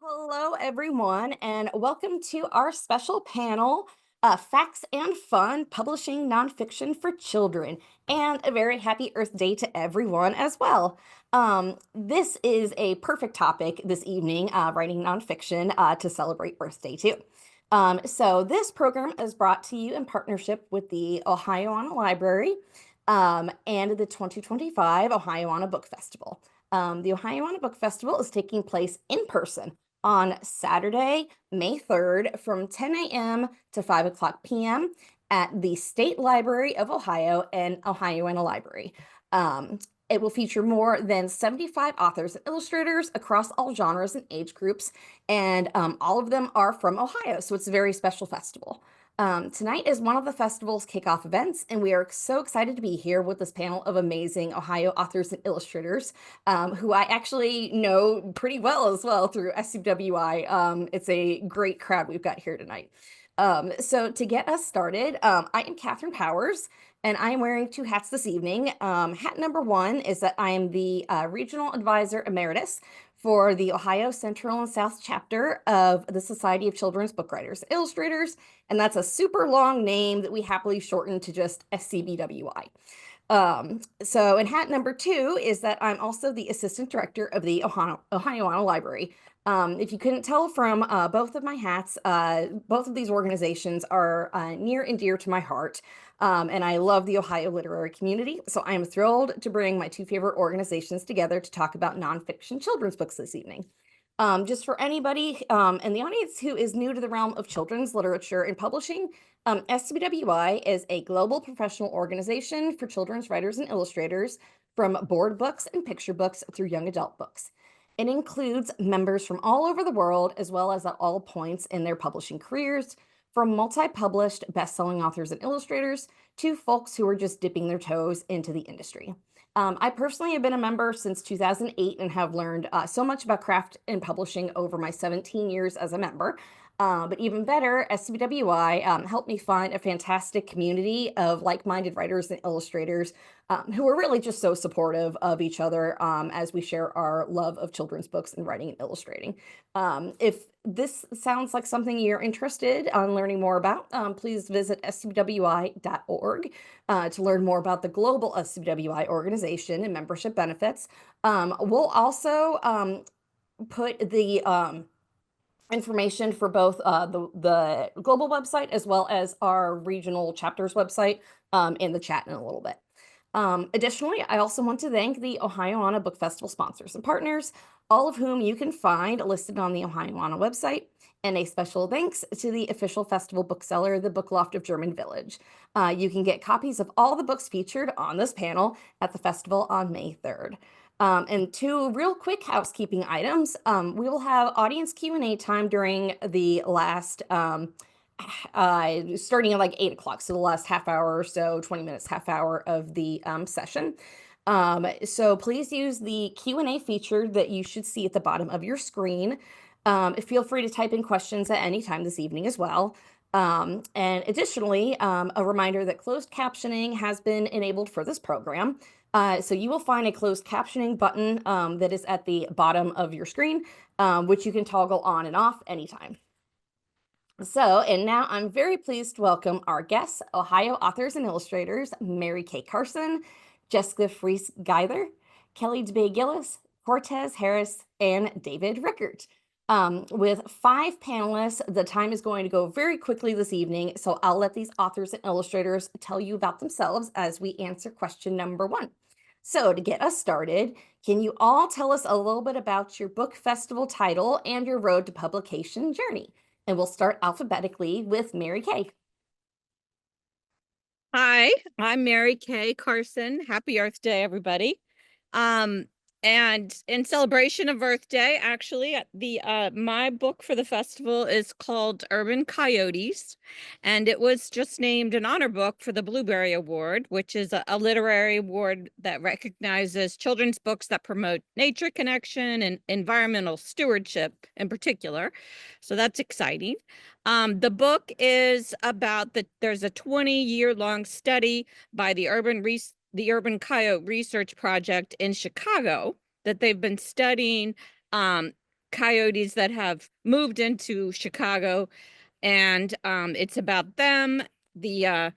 Hello, everyone, and welcome to our special panel, Facts and Fun Publishing Nonfiction for Children. And a very happy Earth Day to everyone as well. This is a perfect topic this evening, writing nonfiction to celebrate Earth Day, too. So, this program is brought to you in partnership with the Ohioana Library and the 2025 Ohioana Book Festival. The Ohioana Book Festival is taking place in person on Saturday, May 3rd from 10 a.m. to 5 o'clock p.m. at the State Library of Ohio and Ohioana Library. It will feature more than 75 authors and illustrators across all genres and age groups, and all of them are from Ohio, so it's a very special festival. Tonight is one of the festival's kickoff events, and we are so excited to be here with this panel of amazing Ohio authors and illustrators who I actually know pretty well as well through SCBWI. It's a great crowd we've got here tonight. So to get us started, I am Kathryn Powers, and I am wearing two hats this evening. Hat number one is that I am the Regional Advisor Emeritus for the Ohio Central and South chapter of the Society of Children's Book Writers and Illustrators, and that's a super long name that we happily shorten to just SCBWI. So in hat number two is that I'm also the Assistant Director of the Ohioana Library. If you couldn't tell from both of my hats, both of these organizations are near and dear to my heart. And I love the Ohio literary community. So I am thrilled to bring my two favorite organizations together to talk about nonfiction children's books this evening. Just for anybody in the audience who is new to the realm of children's literature and publishing, SCBWI is a global professional organization for children's writers and illustrators, from board books and picture books through young adult books. It includes members from all over the world, as well as at all points in their publishing careers, from multi-published best-selling authors and illustrators to folks who are just dipping their toes into the industry. I personally have been a member since 2008 and have learned so much about craft and publishing over my 17 years as a member. But even better, SCBWI helped me find a fantastic community of like-minded writers and illustrators who are really just so supportive of each other as we share our love of children's books and writing and illustrating. If this sounds like something you're interested in learning more about, please visit scbwi.org to learn more about the global SCBWI organization and membership benefits. We'll also put the information for both the global website as well as our regional chapters website in the chat in a little bit. Additionally, I also want to thank the Ohioana Book Festival sponsors and partners, all of whom you can find listed on the Ohioana website, and a special thanks to the official festival bookseller, the Book Loft of German Village. You can get copies of all the books featured on this panel at the festival on May 3rd. And two real quick housekeeping items. We will have audience Q&A time during the last, starting at like 8 o'clock. So the last half hour or so, 20 minutes, half hour of the session. So please use the Q&A feature that you should see at the bottom of your screen. Feel free to type in questions at any time this evening as well. And additionally, a reminder that closed captioning has been enabled for this program. So you will find a closed captioning button that is at the bottom of your screen, which you can toggle on and off anytime. So, and now I'm very pleased to welcome our guests, Ohio authors and illustrators, Mary Kay Carson, Jessica Fries-Gaither, Kellie DuBay Gillis, Quartez Harris, and David Rickert. With 5 panelists, the time is going to go very quickly this evening, so I'll let these authors and illustrators tell you about themselves as we answer question number 1. So to get us started, can you all tell us a little bit about your book festival title and your road to publication journey? And we'll start alphabetically with Mary Kay. Hi, I'm Mary Kay Carson. Happy Earth Day, everybody. And in celebration of Earth Day, actually, my book for the festival is called Urban Coyotes, and it was just named an honor book for the Blueberry Award, which is a literary award that recognizes children's books that promote nature connection and environmental stewardship in particular. So that's exciting. The book is about there's a 20-year-long study by the Urban Coyote Research Project in Chicago that they've been studying coyotes that have moved into Chicago, and it's about them. The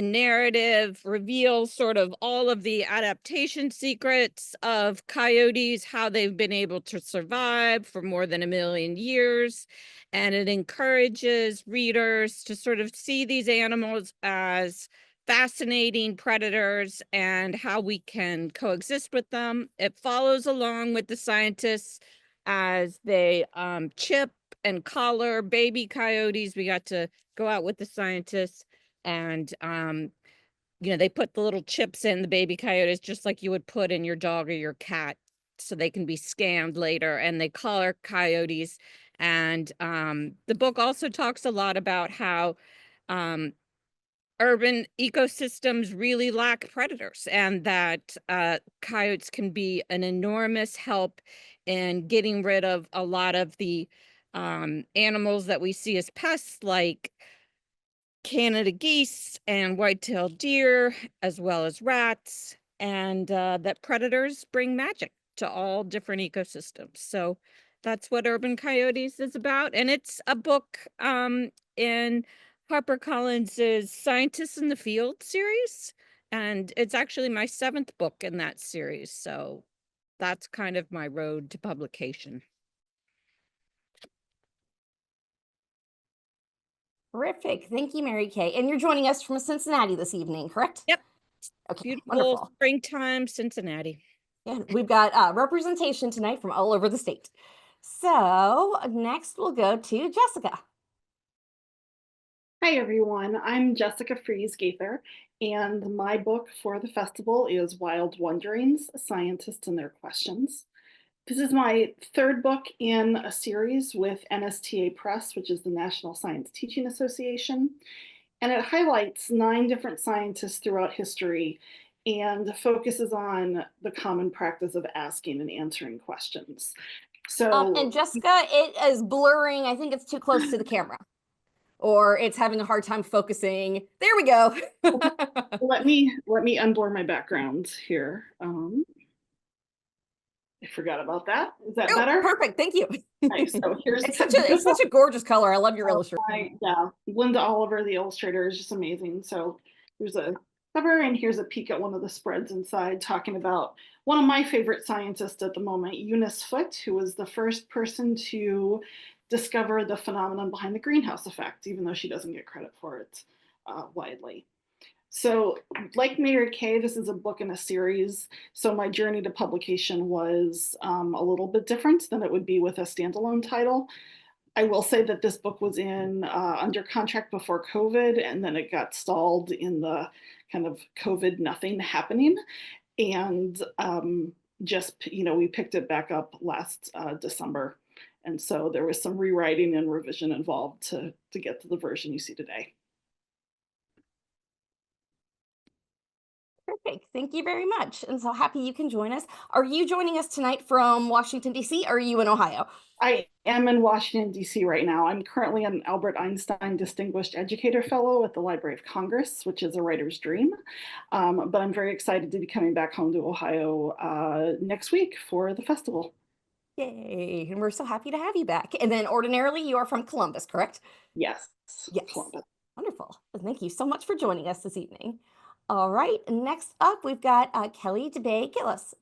narrative reveals sort of all of the adaptation secrets of coyotes, how they've been able to survive for more than 1,000,000 years. And it encourages readers to sort of see these animals as fascinating predators and how we can coexist with them. It follows along with the scientists as they chip and collar baby coyotes. We got to go out with the scientists, and they put the little chips in the baby coyotes just like you would put in your dog or your cat, so they can be scanned later, and they collar coyotes. And the book also talks a lot about how urban ecosystems really lack predators, and that coyotes can be an enormous help in getting rid of a lot of the animals that we see as pests, like Canada geese and white-tailed deer, as well as rats, and that predators bring magic to all different ecosystems. So that's what Urban Coyotes is about. And it's a book in HarperCollins's Scientists in the Field series. And it's actually my 7th book in that series. So that's kind of my road to publication. Terrific. Thank you, Mary Kay. And you're joining us from Cincinnati this evening, correct? Yep. Okay, Beautiful wonderful. springtime Cincinnati. Yeah, we've got representation tonight from all over the state. So next we'll go to Jessica. Hi everyone, I'm Jessica Fries-Gaither, and my book for the festival is Wild Wonderings, Scientists and Their Questions. This is my 3rd book in a series with NSTA Press, which is the National Science Teaching Association, and it highlights 9 different scientists throughout history and focuses on the common practice of asking and answering questions. So, and Jessica, it is blurring. I think it's too close to the camera, or it's having a hard time focusing. There we go. let me unblur my background here. I forgot about that. Is that better? Perfect. Thank you. Nice. So here's it's such a gorgeous color. I love your illustration. Yeah, Linda Oliver, the illustrator, is just amazing. So here's a cover, and here's a peek at one of the spreads inside, talking about one of my favorite scientists at the moment, Eunice Foote, who was the first person to discover the phenomenon behind the greenhouse effect, even though she doesn't get credit for it widely. So like Mary Kay, this is a book in a series. So my journey to publication was a little bit different than it would be with a standalone title. I will say that this book was in under contract before COVID, and then it got stalled in the kind of COVID nothing happening. And we picked it back up last December. And so there was some rewriting and revision involved to get to the version you see today. Perfect. Thank you very much. And so happy you can join us. Are you joining us tonight from Washington, D.C., or are you in Ohio? I am in Washington, D.C. right now. I'm currently an Albert Einstein Distinguished Educator Fellow at the Library of Congress, which is a writer's dream. But I'm very excited to be coming back home to Ohio next week for the festival. Yay. And we're so happy to have you back. And then ordinarily you are from Columbus, correct? Yes. Yes. Columbus. Wonderful. Thank you so much for joining us this evening. All right. Next up, we've got Kellie, DuBay, Gillis.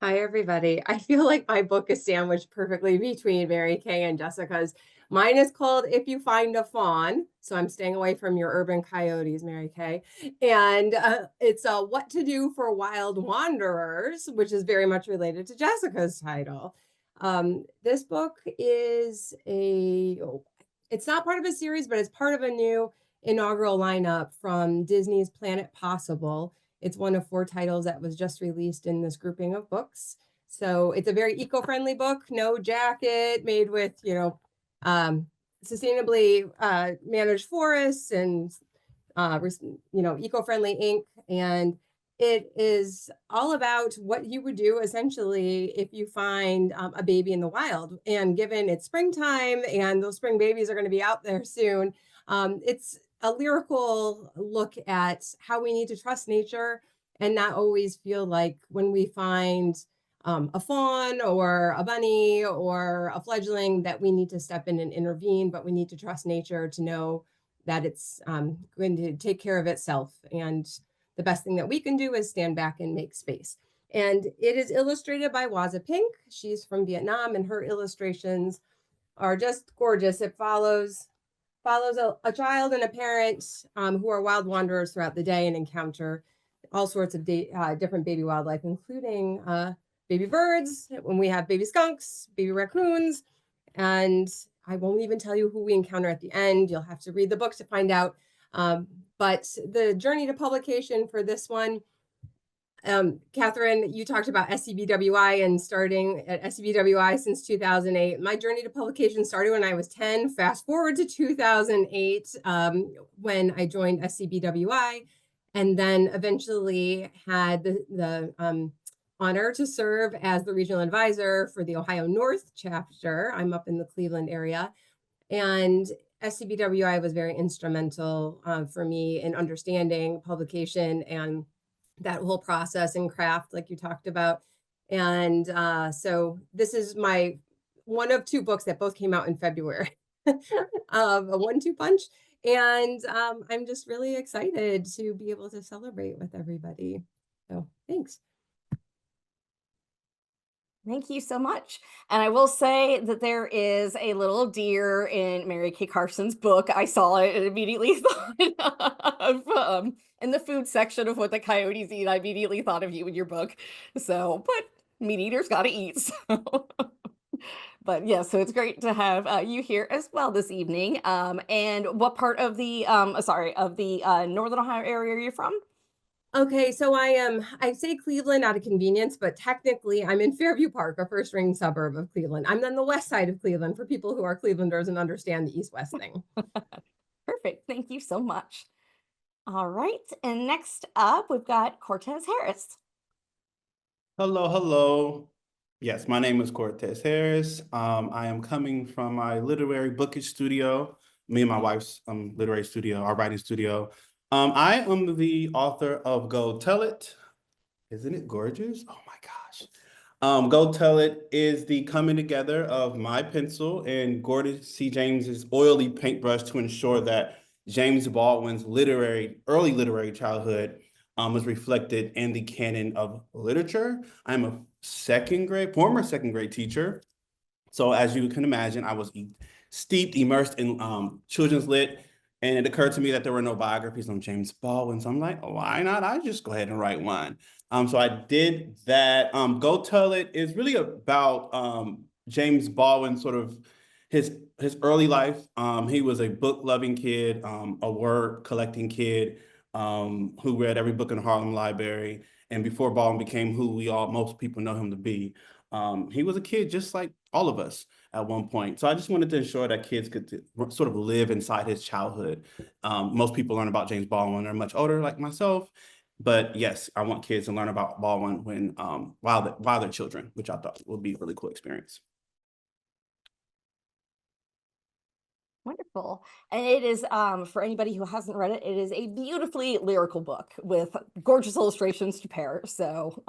Hi, everybody. I feel like my book is sandwiched perfectly between Mary Kay and Jessica's. Mine is called If You Find a Fawn. So I'm staying away from your urban coyotes, Mary Kay. And it's What to Do for Wild Wanderers, which is very much related to Jessica's title. This book is it's not part of a series, but it's part of a new inaugural lineup from Disney's Planet Possible. It's one of 4 titles that was just released in this grouping of books. So it's a very eco-friendly book, no jacket, made with, sustainably managed forests and, eco-friendly ink. And it is all about what you would do essentially if you find a baby in the wild. And given it's springtime and those spring babies are going to be out there soon, it's a lyrical look at how we need to trust nature and not always feel like when we find a fawn or a bunny or a fledgling, that we need to step in and intervene, but we need to trust nature to know that it's going to take care of itself. And the best thing that we can do is stand back and make space. And it is illustrated by Waza Pink. She's from Vietnam, and her illustrations are just gorgeous. It follows a child and a parent who are wild wanderers throughout the day and encounter all sorts of different baby wildlife, including baby birds, when we have baby skunks, baby raccoons, and I won't even tell you who we encounter at the end. You'll have to read the book to find out. But the journey to publication for this one, Kathryn, you talked about SCBWI and starting at SCBWI since 2008. My journey to publication started when I was 10. Fast forward to 2008, when I joined SCBWI, and then eventually had the honor to serve as the regional advisor for the Ohio North chapter. I'm up in the Cleveland area, and SCBWI was very instrumental for me in understanding publication and that whole process and craft, like you talked about. And so this is my one of two books that both came out in February, a 1-2 punch. And I'm just really excited to be able to celebrate with everybody. So thanks. Thank you so much. And I will say that there is a little deer in Mary Kay Carson's book. I saw it and immediately thought of, in the food section of what the coyotes eat, I immediately thought of you in your book. So, but meat eaters got to eat. So. But yeah, so it's great to have you here as well this evening. And what part of the, Northern Ohio area are you from? Okay, so I say Cleveland out of convenience, but technically I'm in Fairview Park, a first ring suburb of Cleveland. I'm on the west side of Cleveland for people who are Clevelanders and understand the east-west thing. Perfect. Thank you so much. All right. And next up, we've got Quartez Harris. Hello, hello. Yes, my name is Quartez Harris. I am coming from my literary bookish studio, me and my wife's literary studio, our writing studio. I am the author of Go Tell It. Isn't it gorgeous? Oh my gosh. Go Tell It is the coming together of my pencil and Gordon C. James's oily paintbrush to ensure that James Baldwin's early literary childhood was reflected in the canon of literature. I'm a former second grade teacher. So as you can imagine, I was immersed in children's lit. And it occurred to me that there were no biographies on James Baldwin. So I'm like, oh, why not? I just go ahead and write one. So I did that. Go Tell It is really about James Baldwin, sort of his early life. He was a book loving kid, a word collecting kid who read every book in the Harlem Library. And before Baldwin became who most people know him to be, he was a kid just like all of us at one point. So I just wanted to ensure that kids could sort of live inside his childhood. Most people learn about James Baldwin when they're much older, like myself. But yes, I want kids to learn about Baldwin while they're children, which I thought would be a really cool experience. Wonderful. And it is, for anybody who hasn't read it, it is a beautifully lyrical book with gorgeous illustrations to pair. So,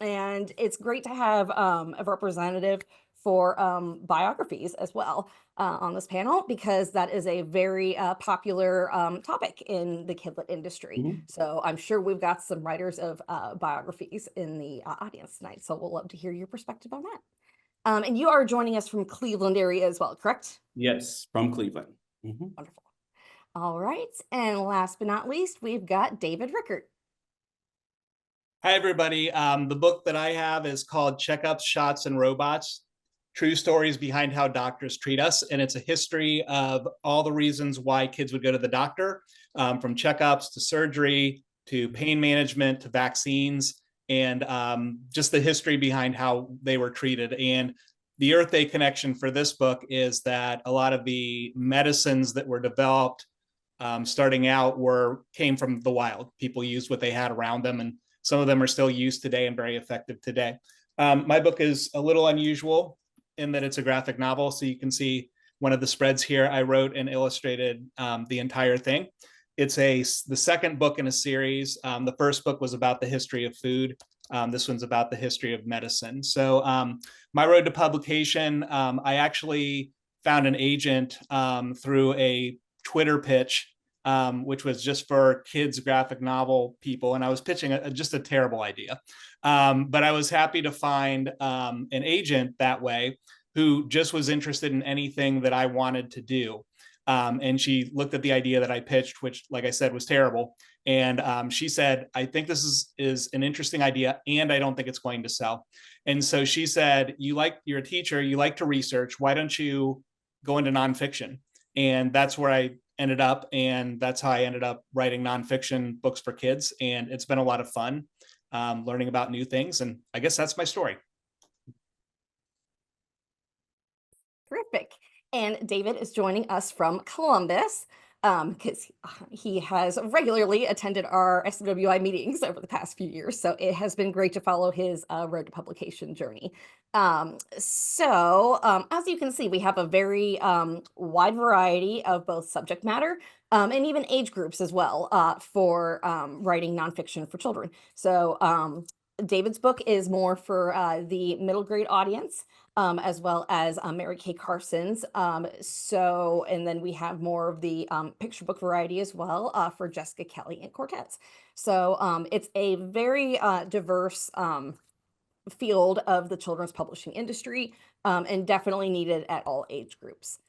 and it's great to have a representative for biographies as well on this panel, because that is a very popular topic in the kidlit industry. Mm-hmm. So I'm sure we've got some writers of biographies in the audience tonight. So we'll love to hear your perspective on that. And you are joining us from Cleveland area as well, correct? Yes, from Cleveland. Mm-hmm. Wonderful. All right. And last but not least, we've got David Rickert. Hi, everybody. The book that I have is called Checkups, Shots, and Robots, True Stories Behind How Doctors Treat Us. And it's a history of all the reasons why kids would go to the doctor, from checkups to surgery, to pain management, to vaccines, and just the history behind how they were treated. And the Earth Day connection for this book is that a lot of the medicines that were developed starting out came from the wild. People used what they had around them, and some of them are still used today and very effective today. My book is a little unusual in that it's a graphic novel. So you can see one of the spreads here. I wrote and illustrated the entire thing. It's the second book in a series. The first book was about the history of food. This one's about the history of medicine. So my road to publication, I actually found an agent through a Twitter pitch, which was just for kids graphic novel people. And I was pitching just a terrible idea. But I was happy to find an agent that way who just was interested in anything that I wanted to do. And she looked at the idea that I pitched, which, like I said, was terrible. And she said, I think this is an interesting idea, and I don't think it's going to sell. And so she said, you're a teacher, you like to research, why don't you go into nonfiction? And that's where I ended up. And that's how I ended up writing nonfiction books for kids. And it's been a lot of fun learning about new things. And I guess that's my story. Terrific. And David is joining us from Columbus because he has regularly attended our SCBWI meetings over the past few years. So it has been great to follow his road to publication journey. As you can see, we have a very wide variety of both subject matter and even age groups as well for writing nonfiction for children. So David's book is more for the middle grade audience. As well as Mary Kay Carson's. And then we have more of the picture book variety as well for Jessica, Kellie, and Quartez. So it's a very diverse field of the children's publishing industry and definitely needed at all age groups.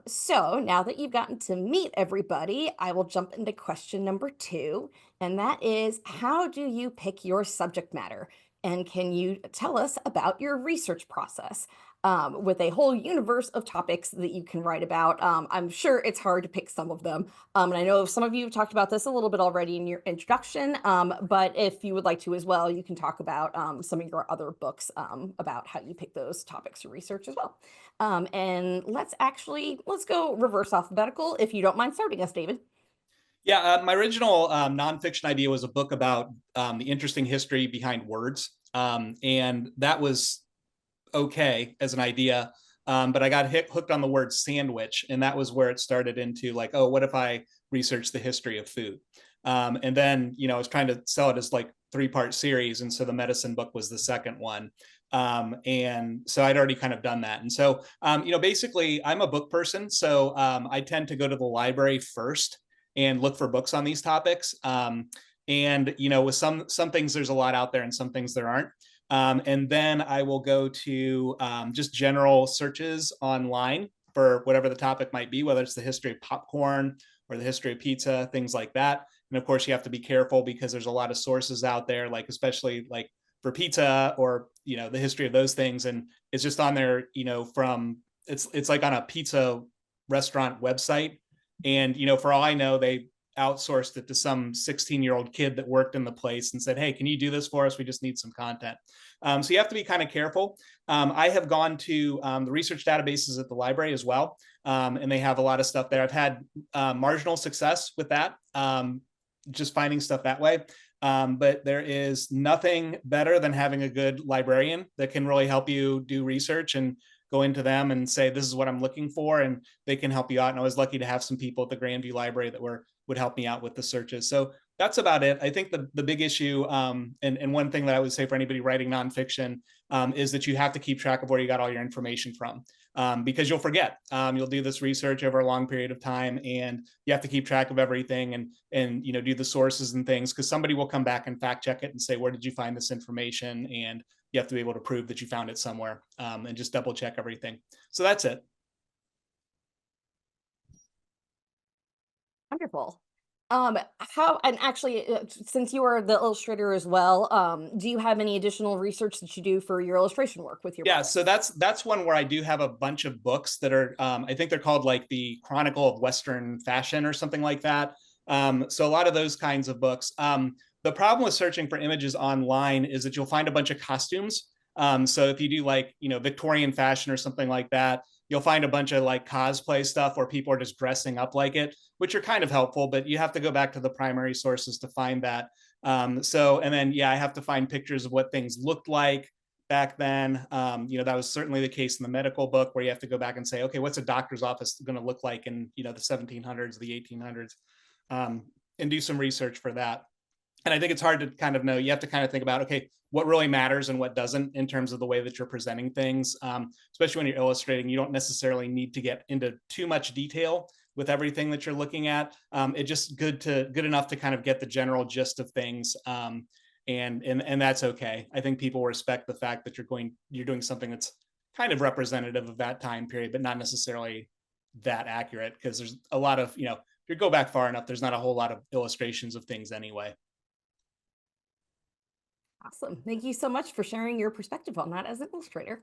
So now that you've gotten to meet everybody, I will jump into question number 2, and that is, how do you pick your subject matter? And can you tell us about your research process with a whole universe of topics that you can write about? I'm sure it's hard to pick some of them. And I know some of you have talked about this a little bit already in your introduction, but if you would like to as well, you can talk about some of your other books about how you pick those topics to research as well. And let's go reverse alphabetical, if you don't mind starting us, David. Yeah, my original nonfiction idea was a book about the interesting history behind words. And that was okay as an idea. But I got hooked on the word sandwich. And that was where it started into like, oh, what if I research the history of food? And then, I was trying to sell it as like 3-part series. And so the medicine book was the second one. And so I'd already kind of done that. And so, basically I'm a book person. So I tend to go to the library first and look for books on these topics. And, with some things, there's a lot out there and some things there aren't. And then I will go to just general searches online for whatever the topic might be, whether it's the history of popcorn or the history of pizza, things like that. And of course, you have to be careful because there's a lot of sources out there, like especially like for pizza or, the history of those things. And it's just on there, from it's like on a pizza restaurant website. And, for all I know, they outsourced it to some 16-year-old kid that worked in the place and said, hey, can you do this for us? We just need some content. So you have to be kind of careful. I have gone to the research databases at the library as well. And they have a lot of stuff there. I've had marginal success with that, just finding stuff that way. But there is nothing better than having a good librarian that can really help you do research and go into them and say, this is what I'm looking for, and they can help you out. And I was lucky to have some people at the Grandview Library that would help me out with the searches. So that's about it. I think the big issue, and one thing that I would say for anybody writing nonfiction is that you have to keep track of where you got all your information from, because you'll forget. You'll do this research over a long period of time, and you have to keep track of everything and do the sources and things, because somebody will come back and fact check it and say, where did you find this information? And you have to be able to prove that you found it somewhere, and just double check everything. So that's it. Wonderful. Since you are the illustrator as well, do you have any additional research that you do for your illustration work with your books? So that's one where I do have a bunch of books that are, I think they're called like the Chronicle of Western Fashion or something like that. So a lot of those kinds of books. The problem with searching for images online is that you'll find a bunch of costumes. So if you do like, Victorian fashion or something like that, you'll find a bunch of like cosplay stuff where people are just dressing up like it, which are kind of helpful, but you have to go back to the primary sources to find that. And then, I have to find pictures of what things looked like back then. That was certainly the case in the medical book, where you have to go back and say, okay, what's a doctor's office going to look like in, the 1700s, the 1800s, and do some research for that. And I think it's hard to kind of know. You have to kind of think about, okay, what really matters and what doesn't in terms of the way that you're presenting things. Especially when you're illustrating, you don't necessarily need to get into too much detail with everything that you're looking at. It's just good enough to kind of get the general gist of things. And that's okay. I think people respect the fact that you're doing something that's kind of representative of that time period, but not necessarily that accurate, because there's a lot of, if you go back far enough, there's not a whole lot of illustrations of things anyway. Awesome. Thank you so much for sharing your perspective on that as an illustrator.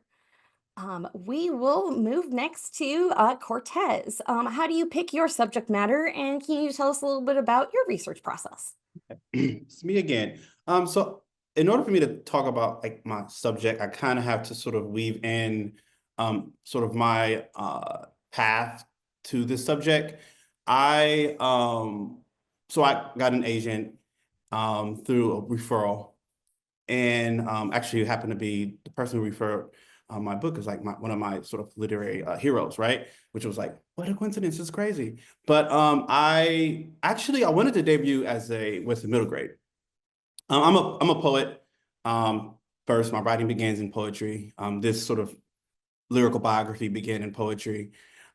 We will move next to Quartez. How do you pick your subject matter, and can you tell us a little bit about your research process? It's me again. So in order for me to talk about like my subject, I kind of have to sort of weave in sort of my path to this subject. I got an agent through a referral, and actually it happened to be the person who referred my book is like one of my sort of literary heroes, right? Which was like, what a coincidence, it's crazy. But I wanted to debut with the middle grade. I'm a poet. First, my writing begins in poetry. This sort of lyrical biography began in poetry.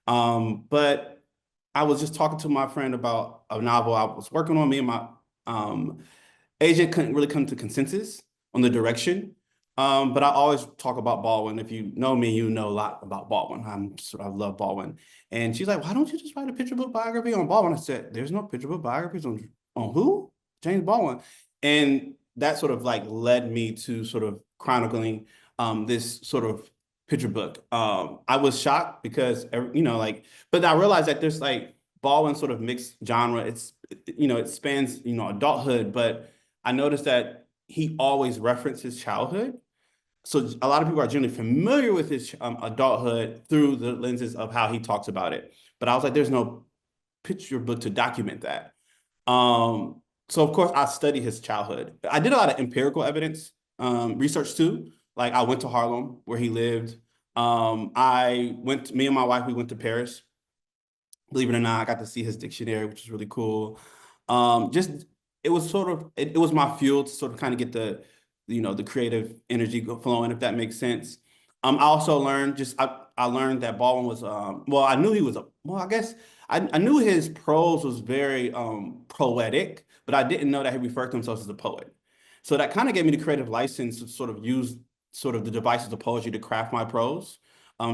But I was just talking to my friend about a novel I was working on. Me and my agent couldn't really come to consensus on the direction. But I always talk about Baldwin. If you know me, you know a lot about Baldwin. I love Baldwin. And she's like, why don't you just write a picture book biography on Baldwin? I said, there's no picture book biographies on who? James Baldwin. And that sort of like led me to sort of chronicling this sort of picture book. I was shocked because, but I realized that there's like Baldwin sort of mixed genre. It spans, adulthood, but I noticed that he always referenced his childhood. So a lot of people are generally familiar with his adulthood through the lenses of how he talks about it. But I was like, there's no picture book to document that. So of course I studied his childhood. I did a lot of empirical evidence research too. Like I went to Harlem where he lived. Me and my wife, we went to Paris. Believe it or not, I got to see his dictionary, which is really cool. It was my fuel to sort of kind of get the creative energy flowing, if that makes sense. I also learned I learned that Baldwin was I knew he was I guess I knew his prose was very poetic, but I didn't know that he referred to himself as a poet. So that kind of gave me the creative license to sort of use sort of the devices of poetry to craft my prose.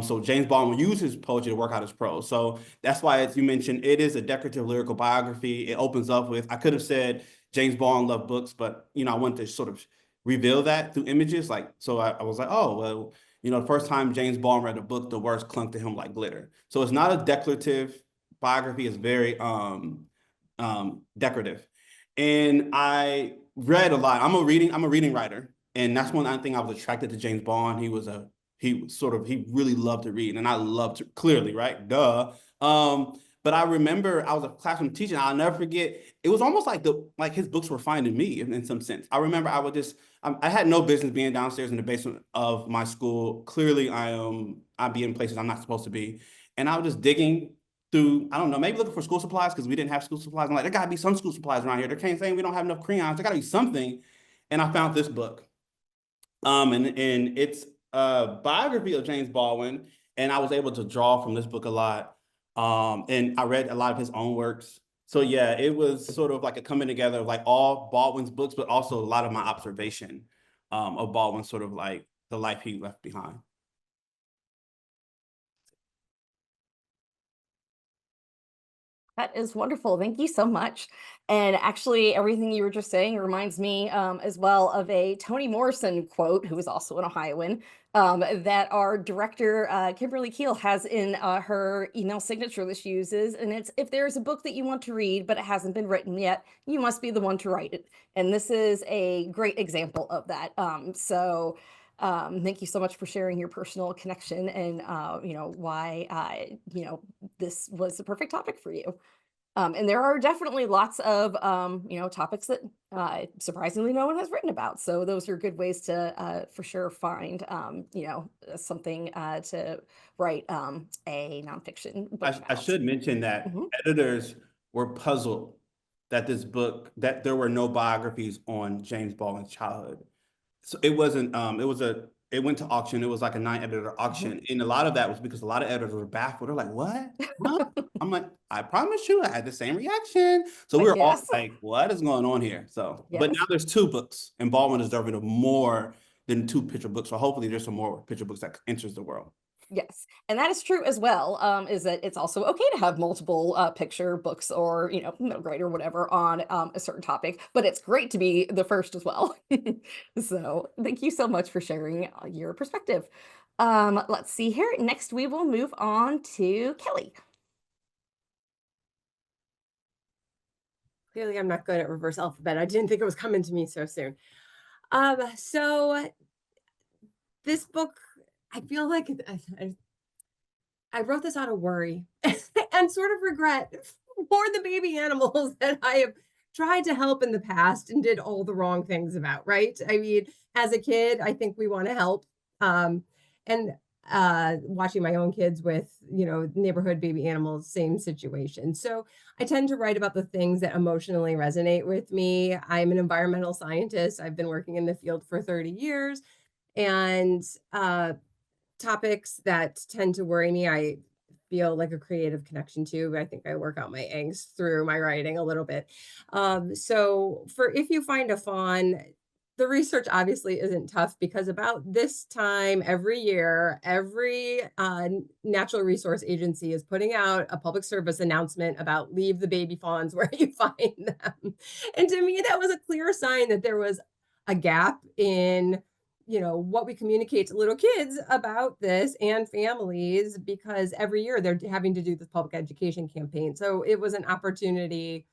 So James Baldwin uses poetry to work out his prose. So that's why, as you mentioned, it is a decorative lyrical biography. It opens up with, I could have said James Baldwin loved books, but I wanted to sort of reveal that through images. So I was like, oh, well, the first time James Baldwin read a book, the words clung to him like glitter. So it's not a declarative biography. It's very decorative. And I read a lot. I'm a reading writer. And that's one thing I was attracted to James Baldwin. He really loved to read, and I loved to, clearly, right? Duh. But I remember I was a classroom teacher, and I'll never forget, it was almost like his books were finding me in some sense. I remember I had no business being downstairs in the basement of my school. Clearly I'd be in places I'm not supposed to be. And I was just digging through, I don't know, maybe looking for school supplies because we didn't have school supplies. I'm like, there gotta be some school supplies around here. They're saying we don't have enough crayons. There gotta be something. And I found this book. And it's a biography of James Baldwin, and I was able to draw from this book a lot. And I read a lot of his own works. So yeah, it was sort of like a coming together of like all Baldwin's books, but also a lot of my observation of Baldwin, sort of like the life he left behind. That is wonderful. Thank you so much. And actually, everything you were just saying reminds me as well of a Toni Morrison quote, who is also an Ohioan, that our director, Kimberly Keel, has in her email signature that she uses. And it's, if there's a book that you want to read, but it hasn't been written yet, you must be the one to write it. And this is a great example of that. Thank you so much for sharing your personal connection and, why, this was the perfect topic for you. And there are definitely lots of, topics that surprisingly no one has written about. So those are good ways to, for sure, find, something to write a nonfiction book I should mention that editors were puzzled that that there were no biographies on James Baldwin's childhood. So it wasn't, it went to auction. It was like a 9-editor auction. And a lot of that was because a lot of editors were baffled. They're like, what? Huh? I'm like, I promise you, I had the same reaction. So we were all like, what is going on here? So, but now there's 2 books, and Baldwin is deserving of more than 2 picture books. So hopefully there's some more picture books that enters the world. Yes, and that is true as well, is that it's also okay to have multiple picture books or, middle grade or whatever on a certain topic, but it's great to be the first as well. So thank you so much for sharing your perspective. Let's see here. Next, we will move on to Kellie. Clearly, I'm not good at reverse alphabet. I didn't think it was coming to me so soon. So this book, I feel like I wrote this out of worry and sort of regret for the baby animals that I have tried to help in the past and did all the wrong things about, right? I mean, as a kid, I think we want to help. And watching my own kids with, neighborhood baby animals, same situation. So I tend to write about the things that emotionally resonate with me. I'm an environmental scientist. I've been working in the field for 30 years. And topics that tend to worry me, I feel like a creative connection to. I think I work out my angst through my writing a little bit. So for If You Find a Fawn, the research obviously isn't tough, because about this time every year, every natural resource agency is putting out a public service announcement about leave the baby fawns where you find them. And to me, that was a clear sign that there was a gap in what we communicate to little kids about this and families, because every year they're having to do this public education campaign. So it was an opportunity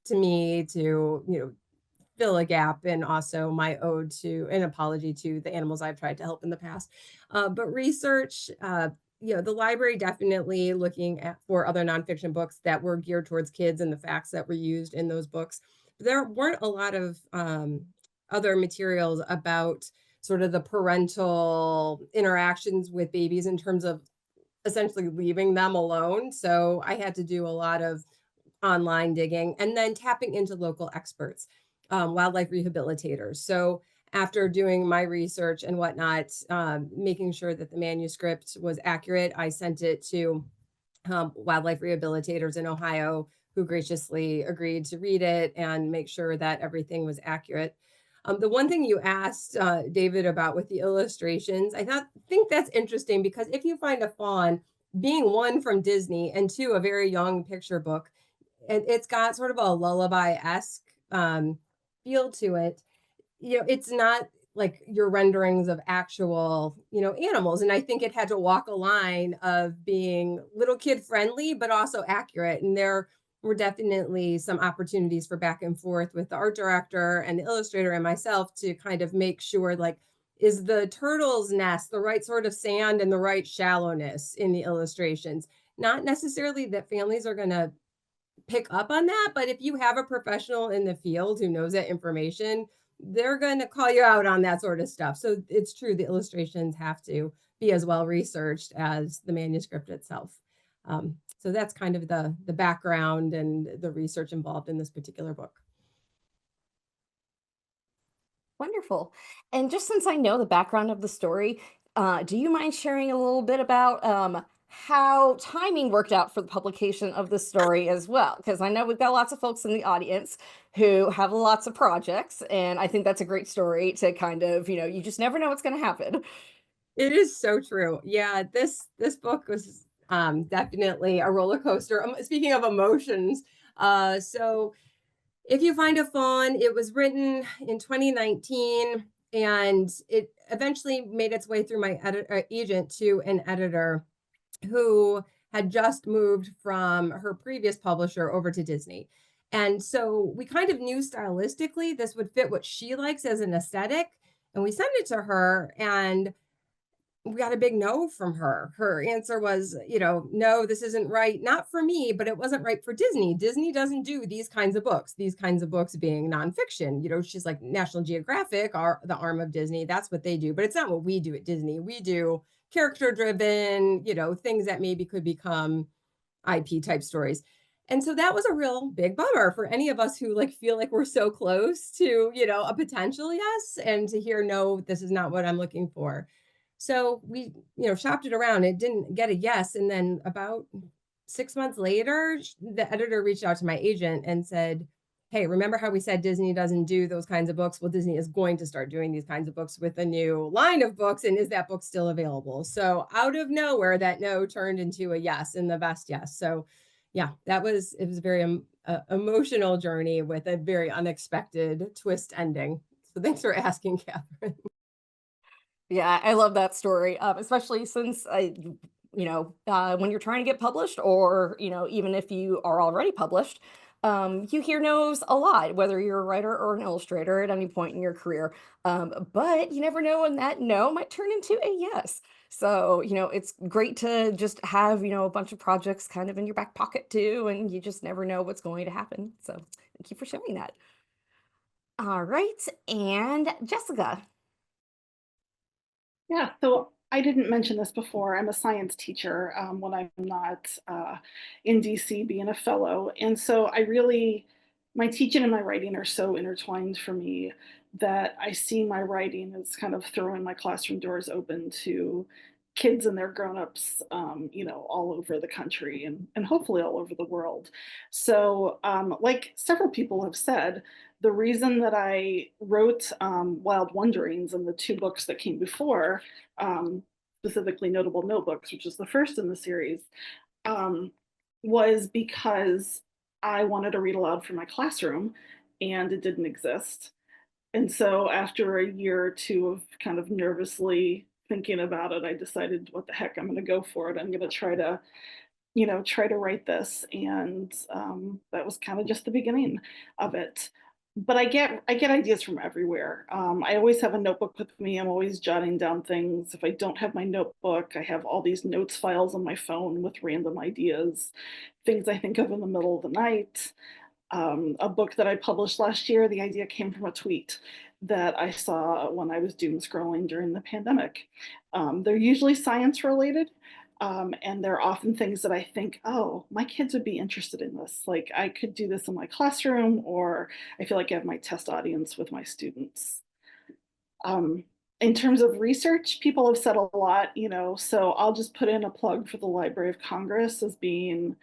to me to, fill a gap, and also my ode to an apology to the animals I've tried to help in the past. But research, the library definitely looking for other nonfiction books that were geared towards kids and the facts that were used in those books. But there weren't a lot of other materials about sort of the parental interactions with babies in terms of essentially leaving them alone. So I had to do a lot of online digging and then tapping into local experts, wildlife rehabilitators. So after doing my research and whatnot, making sure that the manuscript was accurate, I sent it to wildlife rehabilitators in Ohio, who graciously agreed to read it and make sure that everything was accurate. The one thing you asked David about with the illustrations, I think that's interesting, because If You Find a Fawn, being 1 from Disney and 2 a very young picture book, and it's got sort of a lullaby-esque feel to it. It's not like your renderings of actual, animals. And I think it had to walk a line of being little kid friendly, but also accurate. And there were definitely some opportunities for back and forth with the art director and the illustrator and myself to kind of make sure, like, is the turtle's nest the right sort of sand and the right shallowness in the illustrations? Not necessarily that families are going to pick up on that, but if you have a professional in the field who knows that information, they're going to call you out on that sort of stuff. So it's true, the illustrations have to be as well researched as the manuscript itself. So that's kind of the background and the research involved in this particular book. Wonderful. And just since I know the background of the story, do you mind sharing a little bit about how timing worked out for the publication of the story as well? Because I know we've got lots of folks in the audience who have lots of projects, and I think that's a great story to kind of, you just never know what's going to happen. It is so true. Yeah, this book was definitely a roller coaster. Speaking of emotions, so If You Find a Fawn, it was written in 2019, and it eventually made its way through my agent to an editor who had just moved from her previous publisher over to Disney. And so we kind of knew stylistically this would fit what she likes as an aesthetic. And we sent it to her, and we got a big no from her. Her answer was, no, this isn't right. Not for me, but it wasn't right for Disney. Disney doesn't do these kinds of books being nonfiction. She's like, National Geographic are the arm of Disney. That's what they do, but it's not what we do at Disney. We do character driven, things that maybe could become IP type stories. And so that was a real big bummer for any of us who like feel like we're so close to, a potential yes, and to hear, no, this is not what I'm looking for. So we, shopped it around. It didn't get a yes. And then about 6 months later, the editor reached out to my agent and said, hey, remember how we said Disney doesn't do those kinds of books? Well, Disney is going to start doing these kinds of books with a new line of books. And is that book still available? So out of nowhere, that no turned into a yes, and the best yes. So yeah, it was a very emotional journey with a very unexpected twist ending. So thanks for asking, Kathryn. Yeah, I love that story, especially since when you're trying to get published, or even if you are already published, you hear no's a lot, whether you're a writer or an illustrator at any point in your career. But you never know when that no might turn into a yes. So it's great to just have a bunch of projects kind of in your back pocket too, and you just never know what's going to happen. So thank you for sharing that. All right, and Jessica. Yeah, so I didn't mention this before. I'm a science teacher when I'm not in DC being a fellow. And so my teaching and my writing are so intertwined for me that I see my writing as kind of throwing my classroom doors open to kids and their grown-ups, all over the country and hopefully all over the world. So like several people have said, the reason that I wrote Wild Wanderings and the two books that came before, specifically Notable Notebooks, which is the first in the series, was because I wanted to read aloud for my classroom and it didn't exist. And so after a year or two of kind of nervously thinking about it, I decided, what the heck, I'm going to go for it. I'm going to try to write this. And that was kind of just the beginning of it. But I get ideas from everywhere. I always have a notebook with me. I'm always jotting down things. If I don't have my notebook, I have all these notes files on my phone with random ideas, things I think of in the middle of the night. A book that I published last year, the idea came from a tweet that I saw when I was doom scrolling during the pandemic. They're usually science related, and they're often things that I think, oh, my kids would be interested in this. Like I could do this in my classroom, or I feel like I have my test audience with my students. In terms of research, people have said a lot, so I'll just put in a plug for the Library of Congress as being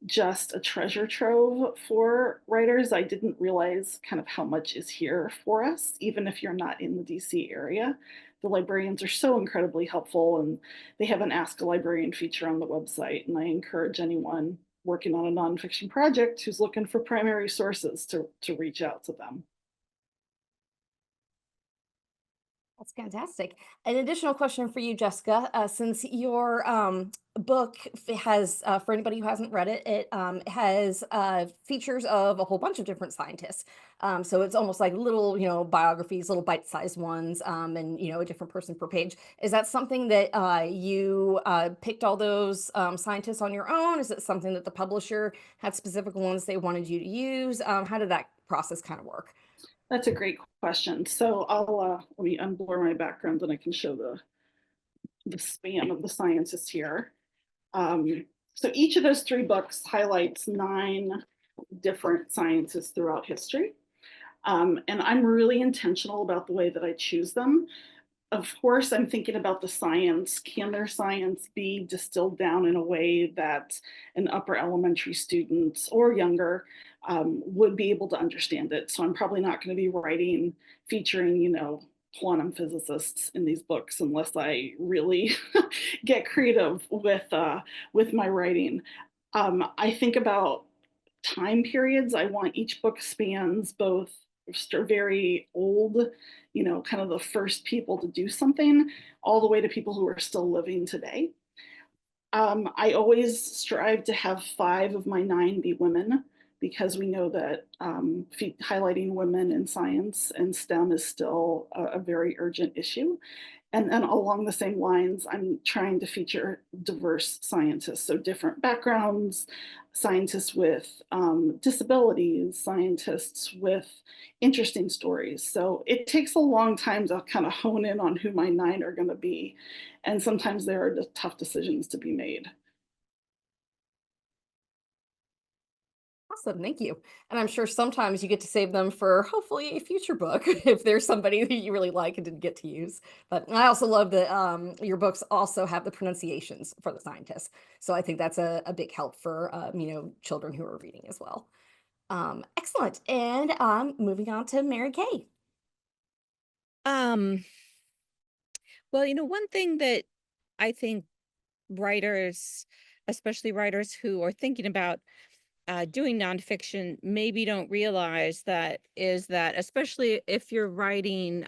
just a treasure trove for writers. I didn't realize kind of how much is here for us, even if you're not in the DC area. The librarians are so incredibly helpful, and they have an Ask a Librarian feature on the website. And I encourage anyone working on a nonfiction project who's looking for primary sources to reach out to them. That's fantastic. An additional question for you, Jessica. Since your book has, for anybody who hasn't read it, it has features of a whole bunch of different scientists. So it's almost like little, biographies, little bite-sized ones, and a different person per page. Is that something that you picked all those scientists on your own? Is it something that the publisher had specific ones they wanted you to use? How did that process kind of work? That's a great question. So I'll let me unblur my background and I can show the span of the scientists here. So each of those 3 books highlights 9 different scientists throughout history. And I'm really intentional about the way that I choose them. Of course, I'm thinking about the science. Can their science be distilled down in a way that an upper elementary student or younger would be able to understand it? So I'm probably not going to be writing featuring, quantum physicists in these books unless I really get creative with my writing. I think about time periods. I want each book spans both very old, kind of the first people to do something, all the way to people who are still living today. I always strive to have 5 of my 9 be women, because we know that highlighting women in science and STEM is still a very urgent issue. And then along the same lines, I'm trying to feature diverse scientists, so different backgrounds, scientists with disabilities, scientists with interesting stories. So it takes a long time to kind of hone in on who my 9 are going to be. And sometimes there are tough decisions to be made. Awesome, thank you. And I'm sure sometimes you get to save them for hopefully a future book if there's somebody that you really like and didn't get to use. But I also love that your books also have the pronunciations for the scientists. So I think that's a big help for children who are reading as well. Excellent. And moving on to Mary Kay. Well, one thing that I think writers, especially writers who are thinking about doing nonfiction, maybe don't realize that is that, especially if you're writing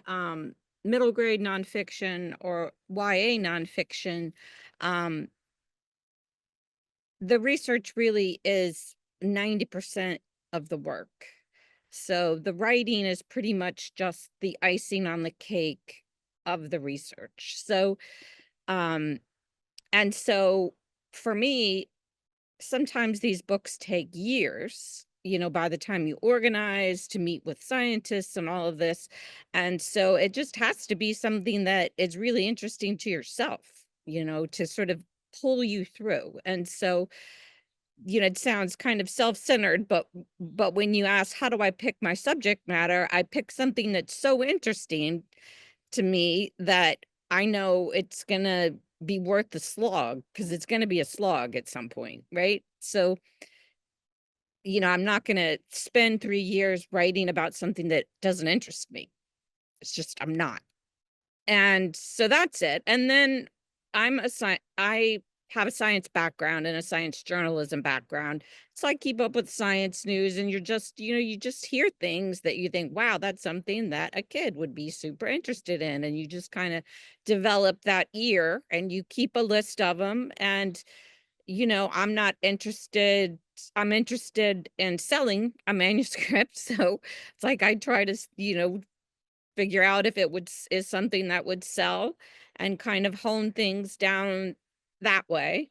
middle grade nonfiction or YA nonfiction, the research really is 90% of the work. So the writing is pretty much just the icing on the cake of the research. So, and so for me, sometimes these books take years, by the time you organize to meet with scientists and all of this. And so it just has to be something that is really interesting to yourself, to sort of pull you through. And so, it sounds kind of self-centered, but when you ask, how do I pick my subject matter? I pick something that's so interesting to me that I know it's going to be worth the slog, because it's going to be a slog at some point, right? So, I'm not going to spend 3 years writing about something that doesn't interest me. It's just, I'm not. And so that's it. And then I have a science background and a science journalism background. So I keep up with science news, and you just hear things that you think, wow, that's something that a kid would be super interested in. And you just kind of develop that ear, and you keep a list of them. And, I'm interested in selling a manuscript. So it's like, I try to, figure out if it is something that would sell, and kind of hone things down that way.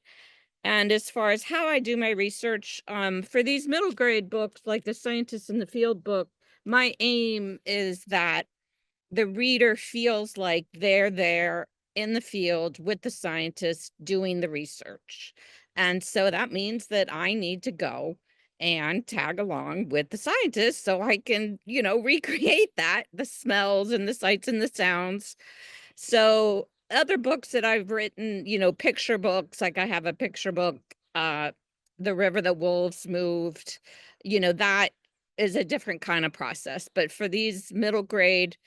And as far as how I do my research, for these middle grade books, like the Scientists in the Field book, my aim is that the reader feels like they're there in the field with the scientists doing the research. And so that means that I need to go and tag along with the scientists so I can, recreate that, the smells and the sights and the sounds. So other books that I've written, picture books, like I have a picture book, The River That Wolves Moved, that is a different kind of process. But for these middle grade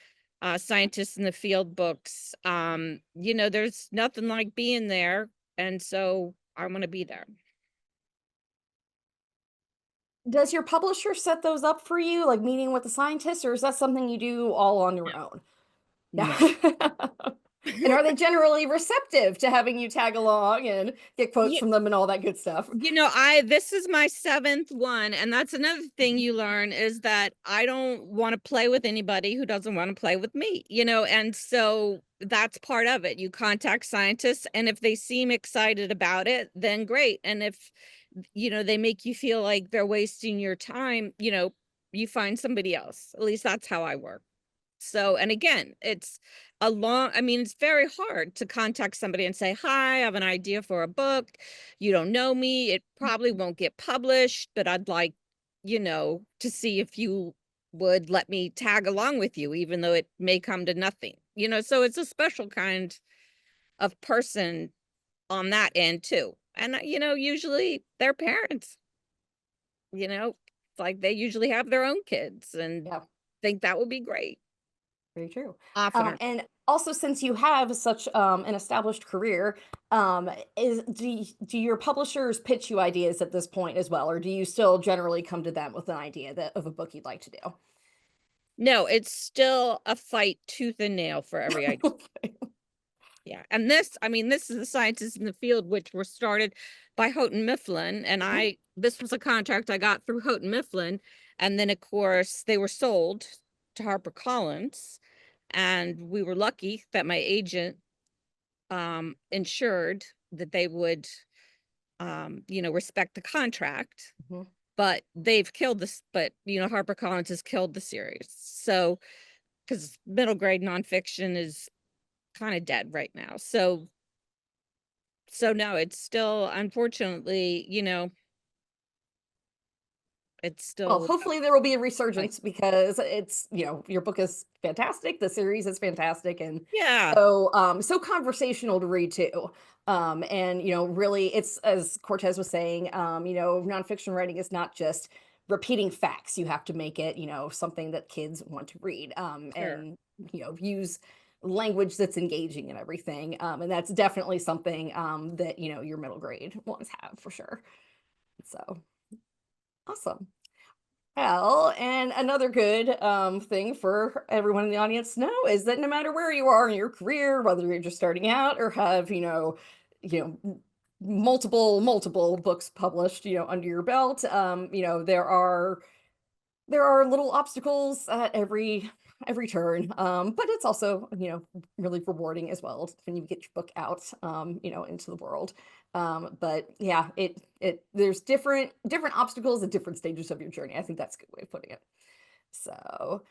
Scientists in the Field books, there's nothing like being there. And so I want to be there. Does your publisher set those up for you, like meeting with the scientists, or is that something you do all on your own? No. And are they generally receptive to having you tag along and get quotes from them and all that good stuff? This is my 7th one. And that's another thing you learn, is that I don't want to play with anybody who doesn't want to play with me, and so that's part of it. You contact scientists, and if they seem excited about it, then great. And if, they make you feel like they're wasting your time, you find somebody else. At least that's how I work. So, and again, it's very hard to contact somebody and say, hi, I have an idea for a book. You don't know me. It probably won't get published, but I'd like, to see if you would let me tag along with you, even though it may come to nothing, so it's a special kind of person on that end too. And, usually they're parents, it's like they usually have their own kids and think that would be great. Very true. Often. And also, since you have such an established career, do your publishers pitch you ideas at this point as well, or do you still generally come to them with an idea of a book you'd like to do? No, it's still a fight tooth and nail for every idea. Okay. Yeah. And this is the Scientists in the Field, which were started by Houghton Mifflin. And this was a contract I got through Houghton Mifflin. And then, of course, they were sold to HarperCollins. And we were lucky that my agent ensured that they would, respect the contract. Mhm. But they've killed this. But, HarperCollins has killed the series. So, because middle grade nonfiction is kind of dead right now. So no, it's still, unfortunately, It's Well, still, hopefully there will be a resurgence because it's, your book is fantastic. The series is fantastic. And yeah, so conversational to read too. And, really it's, as Quartez was saying, nonfiction writing is not just repeating facts. You have to make it, something that kids want to read, sure. and, use language that's engaging and everything. And that's definitely something, that, your middle grade ones have for sure. So awesome. Well, and another good thing for everyone in the audience to know is that no matter where you are in your career, whether you're just starting out or have, multiple books published, under your belt, there are little obstacles at every turn, but it's also really rewarding as well when you get your book out into the world. But yeah, it there's different obstacles at different stages of your journey. I think that's a good way of putting it. So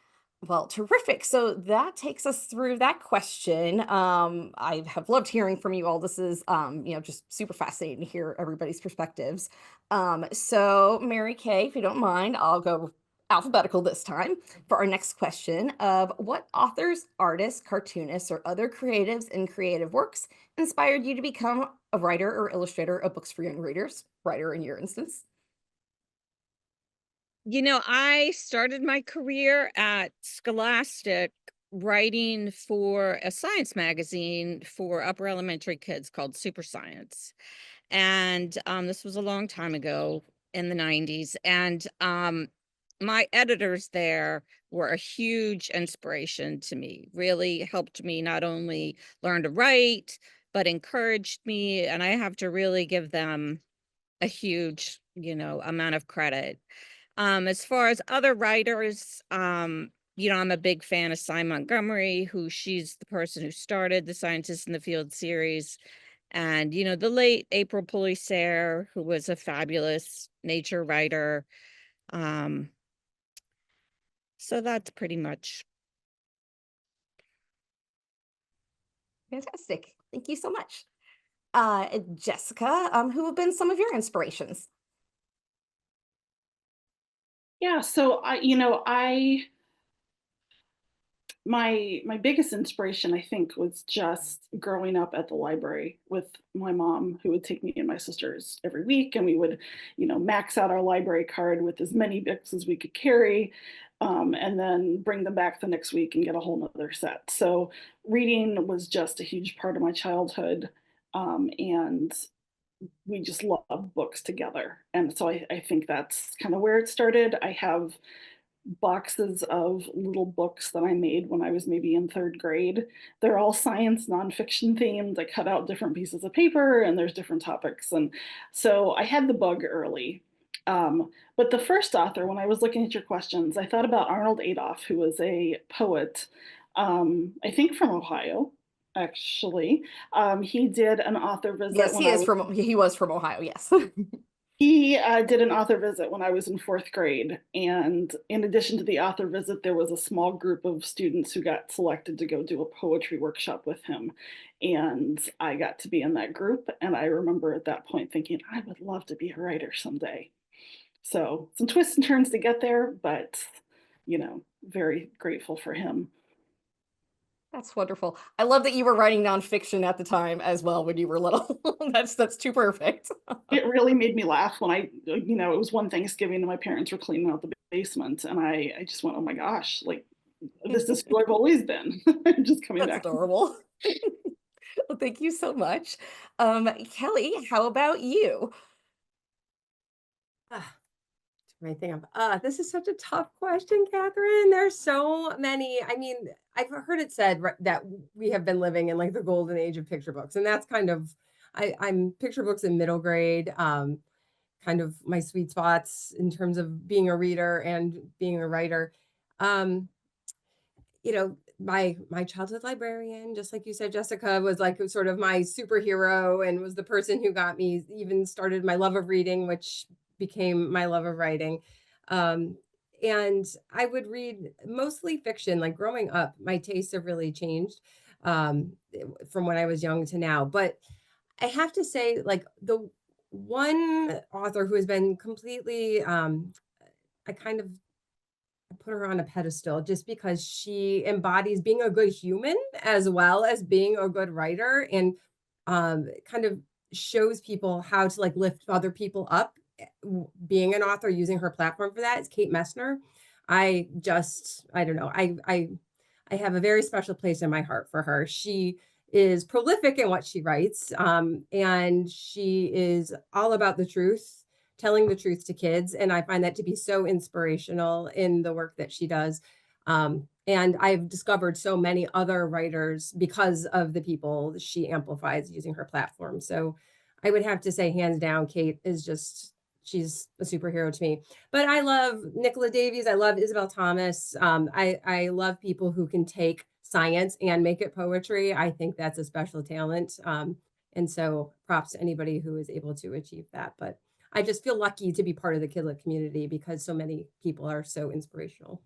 well, terrific. So that takes us through that question. I have loved hearing from you all. This is, just super fascinating to hear everybody's perspectives. So Mary Kay, if you don't mind, I'll go alphabetical this time for our next question of what authors, artists, cartoonists, or other creatives in creative works inspired you to become a writer or illustrator of books for young readers, writer in your instance? I started my career at Scholastic writing for a science magazine for upper elementary kids called Super Science. And this was a long time ago in the 90s. And my editors there were a huge inspiration to me, really helped me not only learn to write, but encouraged me. And I have to really give them a huge, amount of credit. As far as other writers, I'm a big fan of Cy Montgomery, she's the person who started the Scientists in the Field series. And, the late April Polisser, who was a fabulous nature writer. So that's pretty much. Fantastic. Thank you so much. Jessica, who have been some of your inspirations? Yeah, so my biggest inspiration, I think, was just growing up at the library with my mom, who would take me and my sisters every week, and we would, max out our library card with as many books as we could carry, and then bring them back the next week and get a whole nother set. So reading was just a huge part of my childhood, and we just love books together. And so I think that's kind of where it started. I have boxes of little books that I made when I was maybe in third grade. They're all science nonfiction themed. I cut out different pieces of paper and there's different topics. And so I had the bug early. But the first author, when I was looking at your questions, I thought about Arnold Adolph, who was a poet, I think from Ohio, actually. He did an author visit. Yes, he was from Ohio. Yes. He did an author visit when I was in fourth grade. And in addition to the author visit, there was a small group of students who got selected to go do a poetry workshop with him. And I got to be in that group. And I remember at that point thinking, I would love to be a writer someday. So some twists and turns to get there, but, very grateful for him. That's wonderful. I love that you were writing nonfiction at the time as well when you were little. That's too perfect. It really made me laugh when it was one Thanksgiving and my parents were cleaning out the basement, and I just went, oh my gosh, like this is who I've always been. Just coming That's back. adorable. Well, thank you so much. Kellie, how about you? This is such a tough question, Kathryn. There's so many. I mean, I've heard it said that we have been living in like the golden age of picture books, and that's kind of I'm picture books in middle grade. Kind of my sweet spots in terms of being a reader and being a writer. My childhood librarian, just like you said, Jessica, was like sort of my superhero and was the person who got me even started my love of reading, which became my love of writing. And I would read mostly fiction. Like growing up, my tastes have really changed from when I was young to now. But I have to say, like the one author who has been completely kind of put her on a pedestal just because she embodies being a good human as well as being a good writer, and kind of shows people how to like lift other people up. Being an author, using her platform for that is Kate Messner. I don't know. I have a very special place in my heart for her. She is prolific in what she writes, and she is all about the truth, telling the truth to kids. And I find that to be so inspirational in the work that she does. And I've discovered so many other writers because of the people she amplifies using her platform. So I would have to say, hands down, Kate is just, she's a superhero to me. But I love Nicola Davies. I love Isabel Thomas. I love people who can take science and make it poetry. I think that's a special talent. And so props to anybody who is able to achieve that. But I just feel lucky to be part of the Kidlit community because so many people are so inspirational.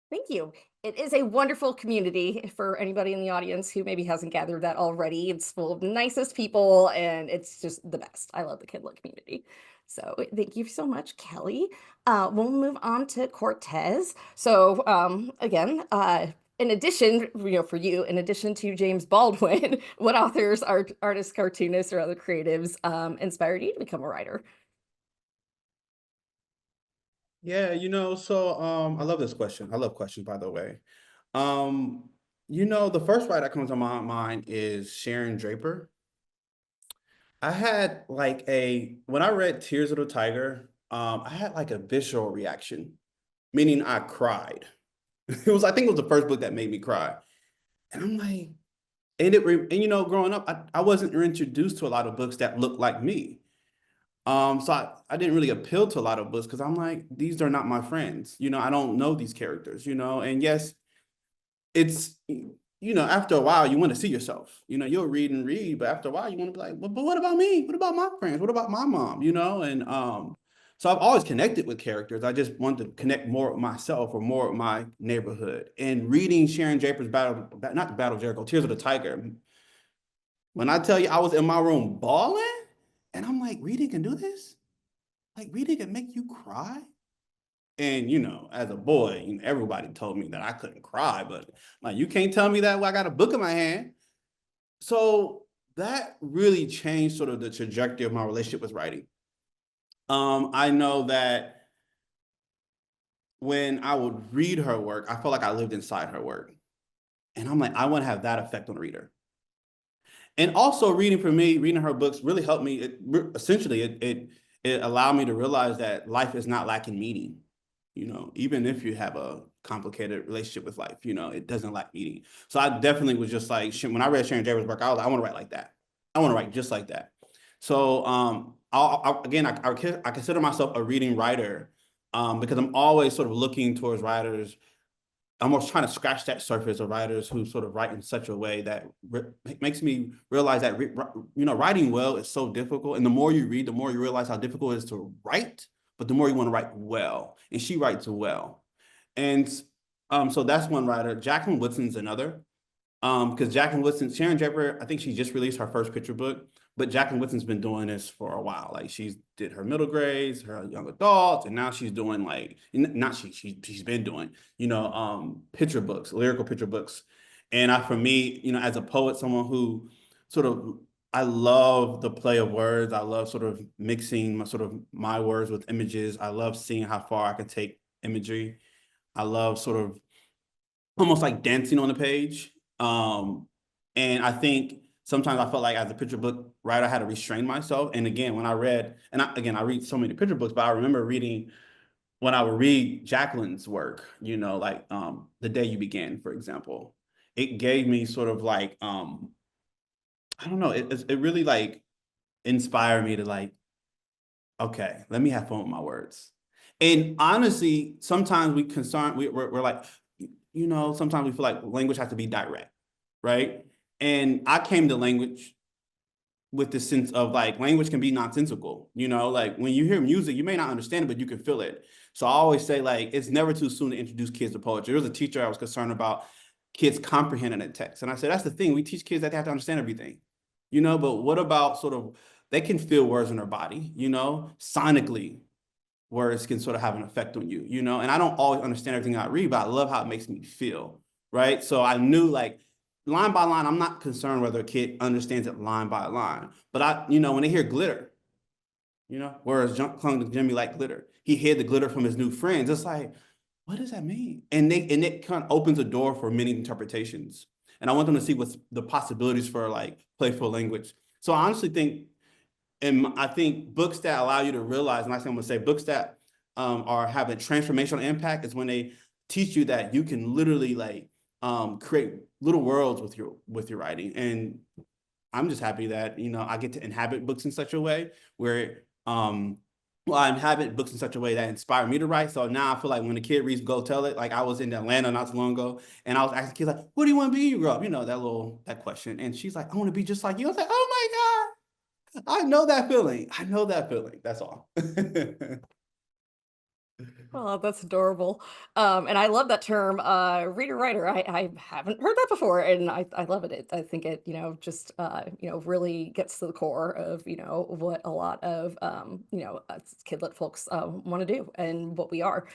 Thank you. It is a wonderful community for anybody in the audience who maybe hasn't gathered that already. It's full of the nicest people and it's just the best. I love the Kidlit community. So thank you so much, Kellie. We'll move on to Quartez. So again, in addition, for you, in addition to James Baldwin, what authors, artists, cartoonists, or other creatives inspired you to become a writer? Yeah, so I love this question. I love questions, by the way. The first writer that comes to my mind is Sharon Draper. I had when I read Tears of the Tiger, I had like a visceral reaction, meaning I cried. I think it was the first book that made me cry. And I'm like, growing up, I wasn't introduced to a lot of books that looked like me. So I didn't really appeal to a lot of books because I'm like, these are not my friends. I don't know these characters, and yes, it's, after a while you want to see yourself, you'll read and read, but after a while you want to be like, well, but what about me? What about my friends? What about my mom? And so I've always connected with characters. I just wanted to connect more with myself or more with my neighborhood. And reading Sharon Draper's Battle of Jericho, Tears of the Tiger, when I tell you I was in my room bawling, and I'm like, reading can do this? Like, reading can make you cry? And, as a boy, everybody told me that I couldn't cry, but like, you can't tell me that when I got a book in my hand. So that really changed sort of the trajectory of my relationship with writing. I know that when I would read her work, I felt like I lived inside her work. And I'm like, I want to have that effect on the reader. And also reading her books really helped me. It allowed me to realize that life is not lacking meaning. Even if you have a complicated relationship with life, it doesn't lack meaning. So I definitely was just like, when I read Sharon Draper's work, I was like, I want to write like that. I want to write just like that. So I consider myself a reading writer because I'm always sort of looking towards writers. I'm almost trying to scratch that surface of writers who sort of write in such a way that makes me realize that, writing well is so difficult. And the more you read, the more you realize how difficult it is to write, but the more you want to write well. And she writes well. And so that's one writer. Jacqueline Woodson's another. Because Jacqueline Woodson, Sharon Draper, I think she just released her first picture book, but Jacqueline Woodson's been doing this for a while. Like, she's did her middle grades, her young adults, and now she's doing she's been doing, picture books, lyrical picture books. And for me, as a poet, someone who I love the play of words. I love sort of mixing my words with images. I love seeing how far I can take imagery. I love sort of almost like dancing on the page. And I think sometimes I felt like as a picture book writer, I had to restrain myself. And again, when I read, I read so many picture books, but I remember reading, when I would read Jacqueline's work, The Day You Began, for example, it gave me sort of like, I don't know, it really like inspired me to like, okay, let me have fun with my words. And honestly, sometimes we're like, sometimes we feel like language has to be direct, right? And I came to language with the sense of like, language can be nonsensical, like when you hear music, you may not understand it, but you can feel it. So I always say, like, it's never too soon to introduce kids to poetry. There was a teacher I was concerned about kids comprehending a text. And I said, that's the thing, we teach kids that they have to understand everything, but what about sort of they can feel words in their body, you know, sonically. Words can sort of have an effect on you, you know, and I don't always understand everything I read, but I love how it makes me feel, right? So I knew like line by line, I'm not concerned whether a kid understands it line by line, but you know, when they hear glitter, you know, whereas clung to Jimmy like glitter, he hid the glitter from his new friends. It's like, what does that mean? And it kind of opens a door for many interpretations. And I want them to see what's the possibilities for like playful language. So I honestly think, and I think books that allow you to realize, and I say I'm gonna say books that are have a transformational impact is when they teach you that you can literally like create little worlds with your writing. And I'm just happy that, you know, I get to inhabit books in such a way where well, I inhabit books in such a way that inspire me to write. So now I feel like when a kid reads Go Tell It, like I was in Atlanta not too long ago, and I was asking kids like, what do you want to be when you grow up? You know, that question. And she's like, I want to be just like you. I was like, oh my God. I know that feeling. I know that feeling. That's all. Oh, that's adorable. And I love that term, reader writer. I haven't heard that before, and I love it. I think it, you know, just you know, really gets to the core of, you know, what a lot of you know, kidlit folks want to do and what we are.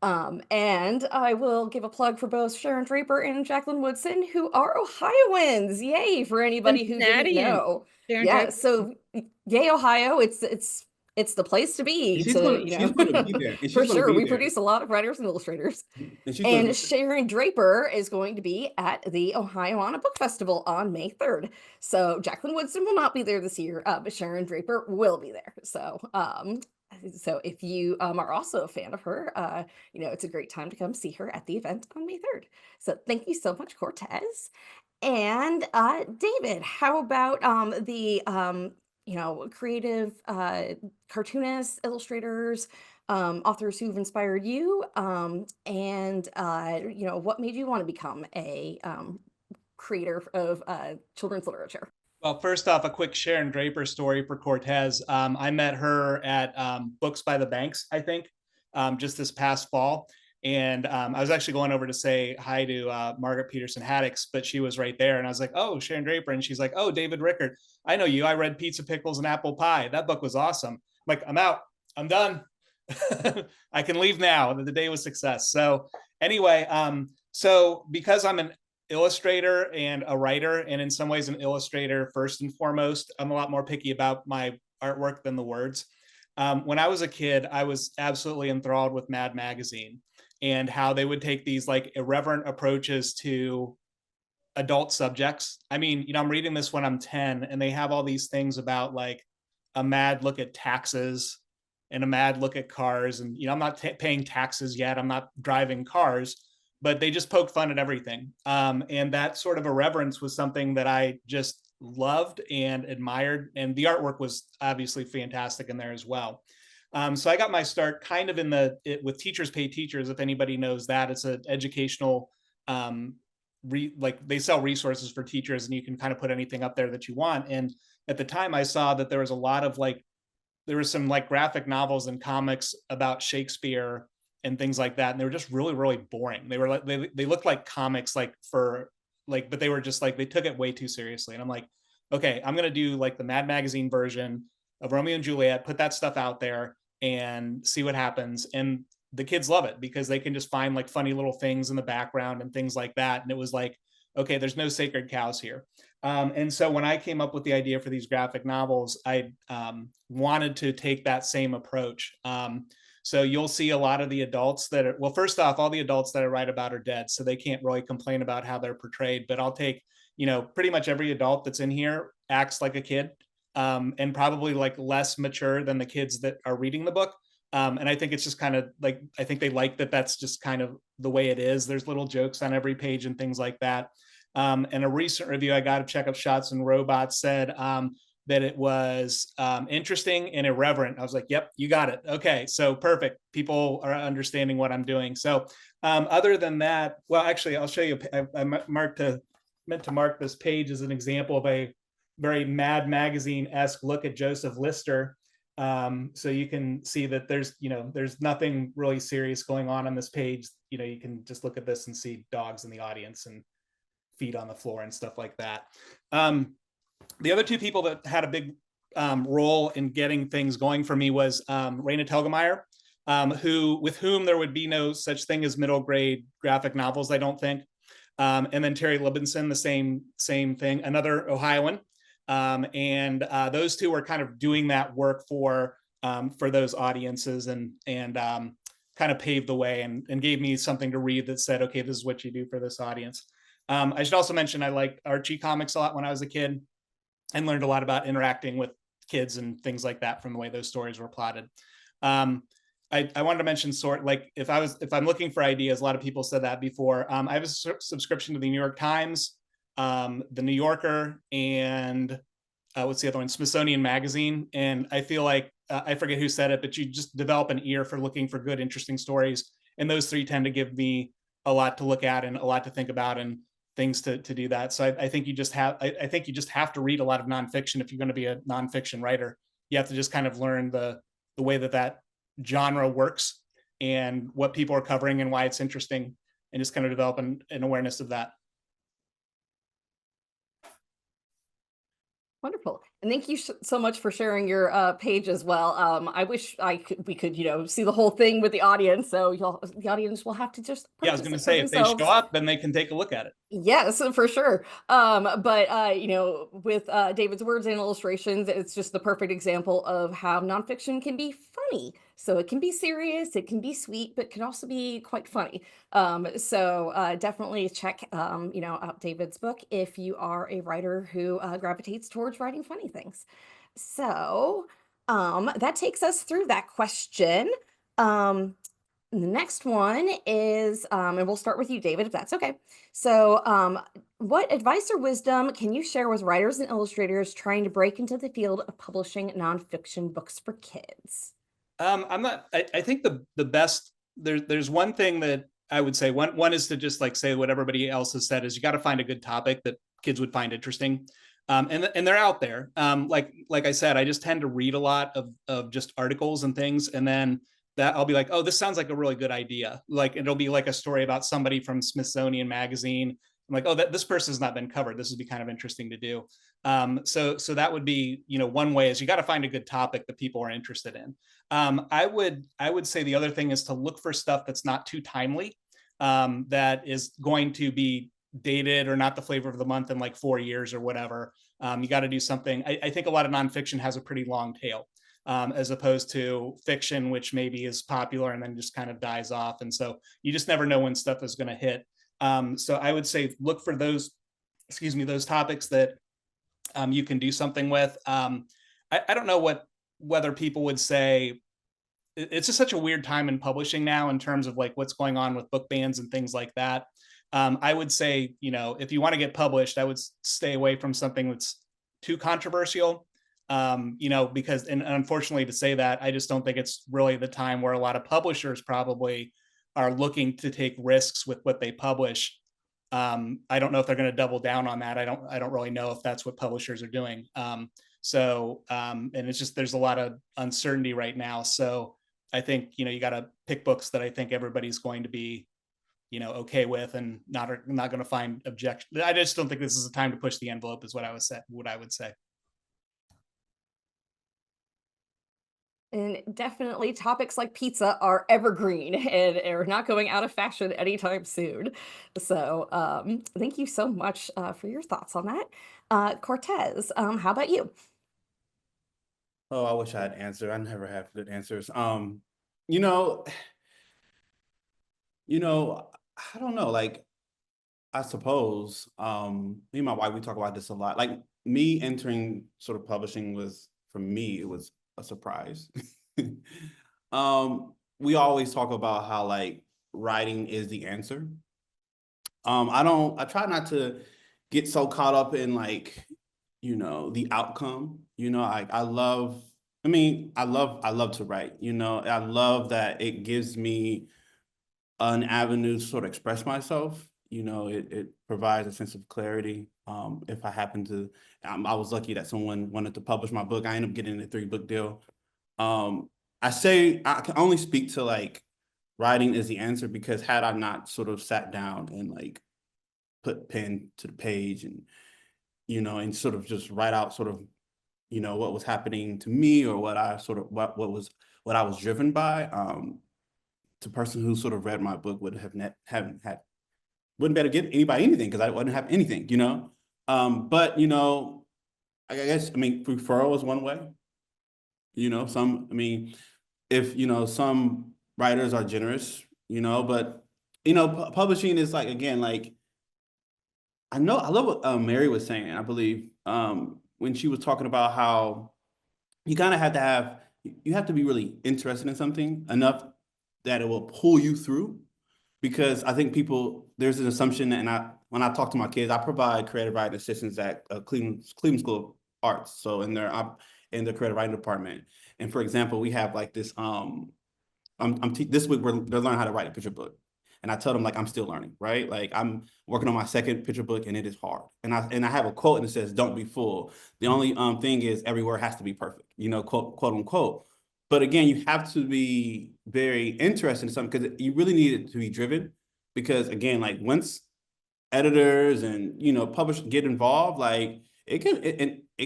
And I will give a plug for both Sharon Draper and Jacqueline Woodson, who are Ohioans. Yay, for anybody who didn't Cincinnati and know. Sharon Yeah, Draper. so yay, Ohio. It's the place to be to, you She's gonna know, be there. And for she's gonna sure. be We there. produce a lot of writers and illustrators. And she's gonna And be Sharon Draper is going to be at the Ohioana Book Festival on May 3rd. So Jacqueline Woodson will not be there this year, but Sharon Draper will be there. So if you are also a fan of her, you know, it's a great time to come see her at the event on May 3rd. So thank you so much, Quartez. And David, how about the you know, creative cartoonists, illustrators, authors who've inspired you, and you know, what made you want to become a creator of children's literature? Well, first off, a quick Sharon Draper story for Quartez. I met her at Books by the Banks, I think, just this past fall. And I was actually going over to say hi to Margaret Peterson Haddix, but she was right there. And I was like, oh, Sharon Draper. And she's like, oh, David Rickert. I know you. I read Pizza, Pickles, and Apple Pie. That book was awesome. I'm like, I'm out. I'm done. I can leave now. The day was success. So anyway, so because I'm an illustrator and a writer, and in some ways an illustrator first and foremost, I'm a lot more picky about my artwork than the words. When I was a kid, I was absolutely enthralled with Mad Magazine and how they would take these like irreverent approaches to adult subjects. I mean, you know, I'm reading this when I'm 10, and they have all these things about like a mad look at taxes and a mad look at cars. And, you know, I'm not paying taxes yet. I'm not driving cars, but they just poke fun at everything. And that sort of irreverence was something that I just loved and admired. And the artwork was obviously fantastic in there as well. So I got my start kind of with Teachers Pay Teachers. If anybody knows that, it's an educational, like they sell resources for teachers, and you can kind of put anything up there that you want. And at the time I saw that there was a lot of like, there was some like graphic novels and comics about Shakespeare and things like that. And they were just really, really boring. They were like, they looked like comics, like for like, but they were just like, they took it way too seriously. And I'm like, okay, I'm going to do like the Mad Magazine version of Romeo and Juliet, put that stuff out there and see what happens. And the kids love it because they can just find like funny little things in the background and things like that. And it was like, okay, there's no sacred cows here. And so when I came up with the idea for these graphic novels, I wanted to take that same approach. So you'll see a lot of the adults that are, well, first off, all the adults that I write about are dead, so they can't really complain about how they're portrayed. But I'll take, you know, pretty much every adult that's in here acts like a kid, and probably like less mature than the kids that are reading the book. And I think it's just kind of like, I think they like that that's just kind of the way it is. There's little jokes on every page and things like that. And a recent review I got of Check Up Shots and Robots said that it was interesting and irreverent. I was like, yep, you got it. Okay, so perfect. People are understanding what I'm doing. So other than that, well, actually, I'll show you. I meant to mark this page as an example of a very Mad Magazine-esque look at Joseph Lister. So you can see that there's, you know, there's nothing really serious going on this page. You know, you can just look at this and see dogs in the audience and feet on the floor and stuff like that. The other two people that had a big role in getting things going for me was Raina Telgemeier, with whom there would be no such thing as middle grade graphic novels, I don't think. And then Terry Libinson, the same thing, another Ohioan. And those two were kind of doing that work for those audiences, and kind of paved the way and gave me something to read that said, okay, this is what you do for this audience. I should also mention I liked Archie comics a lot when I was a kid, and learned a lot about interacting with kids and things like that from the way those stories were plotted. I wanted to mention if I'm looking for ideas, a lot of people said that before. I have a subscription to the New York Times, the New Yorker, and what's the other one? Smithsonian Magazine. And I feel like, I forget who said it, but you just develop an ear for looking for good, interesting stories. And those three tend to give me a lot to look at and a lot to think about and things to do that. So I think you just have to read a lot of nonfiction if you're going to be a nonfiction writer. You have to just kind of learn the way that genre works and what people are covering and why it's interesting, and just kind of develop an awareness of that. Wonderful. And thank you so much for sharing your page as well. I wish we could, see the whole thing with the audience. So the audience will have to just I was going to say, if they show up, then they can take a look at it. Yes, for sure. But with David's words and illustrations, it's just the perfect example of how nonfiction can be funny. So it can be serious, it can be sweet, but can also be quite funny. So definitely check, out David's book if you are a writer who gravitates towards writing funny things. So that takes us through that question. The next one is, and we'll start with you, David, if that's okay. So what advice or wisdom can you share with writers and illustrators trying to break into the field of publishing nonfiction books for kids? I think the best, there's one thing that I would say, one is to just say what everybody else has said, is you got to find a good topic that kids would find interesting. And they're out there. Like I said, I just tend to read a lot of just articles and things. And then that I'll be like, oh, this sounds like a really good idea. It'll be like a story about somebody from Smithsonian Magazine. I'm like, oh, this person's not been covered. This would be kind of interesting to do. So that would be, one way is you got to find a good topic that people are interested in. I would say the other thing is to look for stuff that's not too timely, that is going to be dated or not the flavor of the month in 4 years or whatever. You got to do something. I think a lot of nonfiction has a pretty long tail, as opposed to fiction, which maybe is popular and then just kind of dies off. And so you just never know when stuff is going to hit. So I would say look for those topics that you can do something with. I don't know whether people would say, it's just such a weird time in publishing now in terms of what's going on with book bans and things like that. I would say, if you want to get published, I would stay away from something that's too controversial. Because, and unfortunately to say that, I just don't think it's really the time where a lot of publishers probably are looking to take risks with what they publish. I don't know if they're going to double down on that. I don't really know if that's what publishers are doing. And it's just, there's a lot of uncertainty right now. So I think, you got to pick books that I think everybody's going to be, okay with, and not going to find objection. I just don't think this is a time to push the envelope, is what I would say. And definitely topics like pizza are evergreen and are not going out of fashion anytime soon. So thank you so much for your thoughts on that. Quartez, how about you? Oh, I wish I had an answer. I never have good answers. I don't know, I suppose, me and my wife, we talk about this a lot. Me entering sort of publishing was, for me, it was a surprise. We always talk about how writing is the answer. I try not to get so caught up in the outcome. I love to write. I love that it gives me an avenue to sort of express myself. It provides a sense of clarity. If I happen to, I was lucky that someone wanted to publish my book. I ended up getting a 3-book deal. I say I can only speak to writing is the answer, because had I not sort of sat down and put pen to the page and and sort of just write out sort of you know, what was happening to me or what I sort of, what I was driven by. The person who sort of read my book would have haven't had, wouldn't be able to get anybody anything because I wouldn't have anything, you know? But, you know, I guess, I mean, referral is one way, you know, I mean, if, you know, some writers are generous, you know, but, you know, publishing is like, again, like, I love what Mary was saying, I believe, when she was talking about how you kind of you have to be really interested in something enough that it will pull you through. Because I think there's an assumption, and when I talk to my kids, I provide creative writing assistants at Cleveland School of Arts. So in the creative writing department. And for example, we have like this, this week they're learning how to write a picture book. And I tell them, like, I'm still learning, right? Like, I'm working on my second picture book and it is hard. And I have a quote and it says, "Don't be fooled. The only thing is every word has to be perfect," you know, quote unquote. But again, you have to be very interested in something because you really need it to be driven. Because again, like once editors and, you know, publishers get involved, like it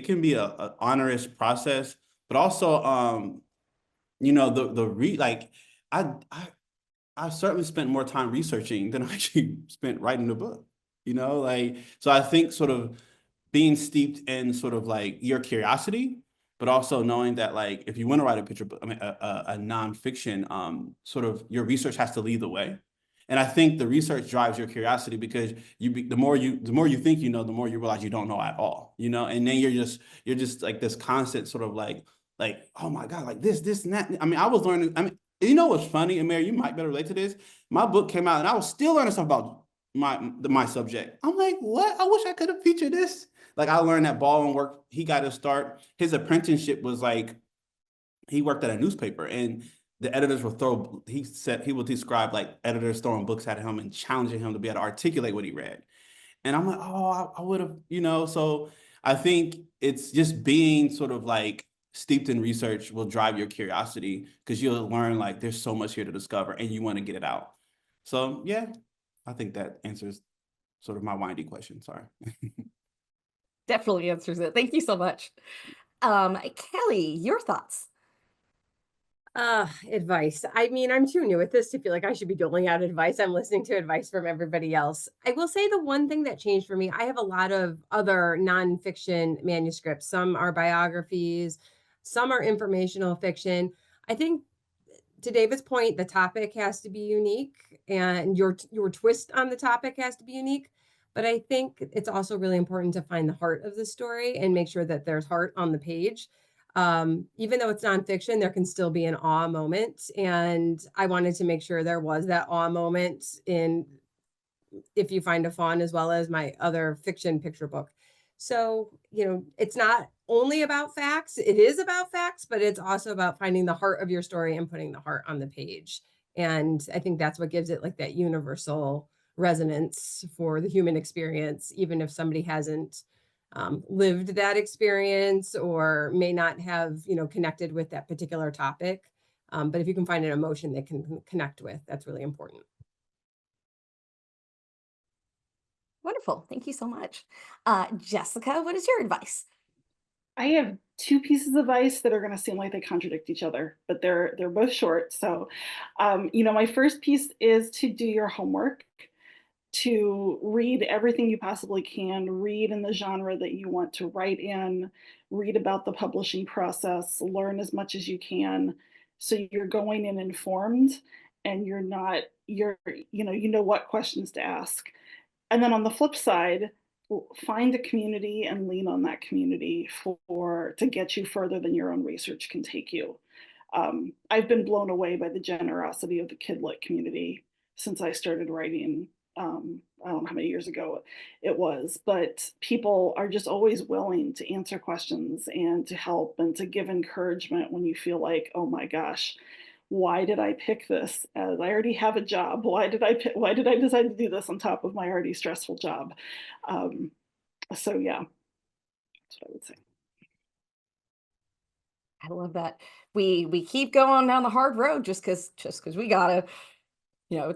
can be a onerous process, but also, you know, I certainly spent more time researching than I actually spent writing the book, you know, like, so I think sort of being steeped in sort of like your curiosity, but also knowing that, like, if you want to write a picture book, I mean, a nonfiction, sort of your research has to lead the way. And I think the research drives your curiosity because the more you think, you know, the more you realize you don't know at all, you know, and then you're just like this constant sort of like, oh my God, like this and that. I mean, I was learning, I mean, you know what's funny, and Mary, you might better relate to this. My book came out and I was still learning stuff about my subject. I'm like, what? I wish I could have featured this. Like, I learned that Baldwin work, he got to start, his apprenticeship was like, he worked at a newspaper and the editors will he said he would describe like editors throwing books at him and challenging him to be able to articulate what he read. And I'm like, oh, I would have, you know, so I think it's just being sort of like steeped in research will drive your curiosity because you'll learn like there's so much here to discover and you want to get it out. So yeah, I think that answers sort of my windy question. Sorry. Definitely answers it. Thank you so much. Kellie, your thoughts? Advice. I mean, I'm too new at this to feel like I should be doling out advice. I'm listening to advice from everybody else. I will say the one thing that changed for me, I have a lot of other nonfiction manuscripts. Some are biographies, some are informational fiction. I think to David's point, the topic has to be unique and your twist on the topic has to be unique. But I think it's also really important to find the heart of the story and make sure that there's heart on the page. Even though it's nonfiction, there can still be an awe moment. And I wanted to make sure there was that awe moment in If You Find a Fawn, as well as my other fiction picture book. So, you know, it's not only about facts, it is about facts, but it's also about finding the heart of your story and putting the heart on the page. And I think that's what gives it like that universal resonance for the human experience, even if somebody hasn't lived that experience or may not have, you know, connected with that particular topic. But if you can find an emotion they can connect with, that's really important. Wonderful. Thank you so much. Jessica, what is your advice? I have two pieces of advice that are going to seem like they contradict each other, but they're both short. So, you know, my first piece is to do your homework, to read everything you possibly can, read in the genre that you want to write in, read about the publishing process, learn as much as you can, so you're going in informed and you know what questions to ask. And then on the flip side, find a community and lean on that community to get you further than your own research can take you. I've been blown away by the generosity of the Kidlit community since I started writing. I don't know how many years ago it was, but people are just always willing to answer questions and to help and to give encouragement when you feel like, oh my gosh, why did I pick this? As I already have a job. Why did I decide to do this on top of my already stressful job? So yeah, that's what I would say. I love that. We keep going down the hard road just because we gotta. You know,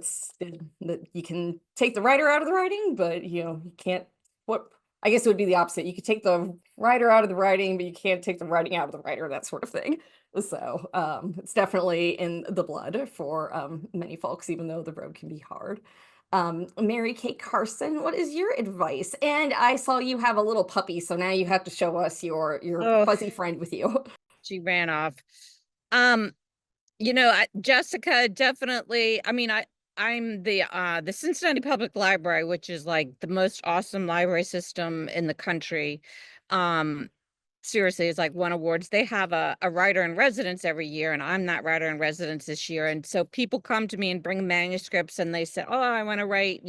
you can take the writer out of the writing, but you know, you can't. What I guess it would be the opposite. You could take the writer out of the writing, but you can't take the writing out of the writer, that sort of thing. So it's definitely in the blood for many folks, even though the road can be hard. Mary Kay Carson, what is your advice? And I saw you have a little puppy, so now you have to show us your fuzzy friend with you. She ran off. Jessica, definitely. I mean, I'm the Cincinnati Public Library, which is like the most awesome library system in the country. Seriously, it's like won awards. They have a writer in residence every year, and I'm that writer in residence this year. And so people come to me and bring manuscripts, and they say, "Oh, I want to write,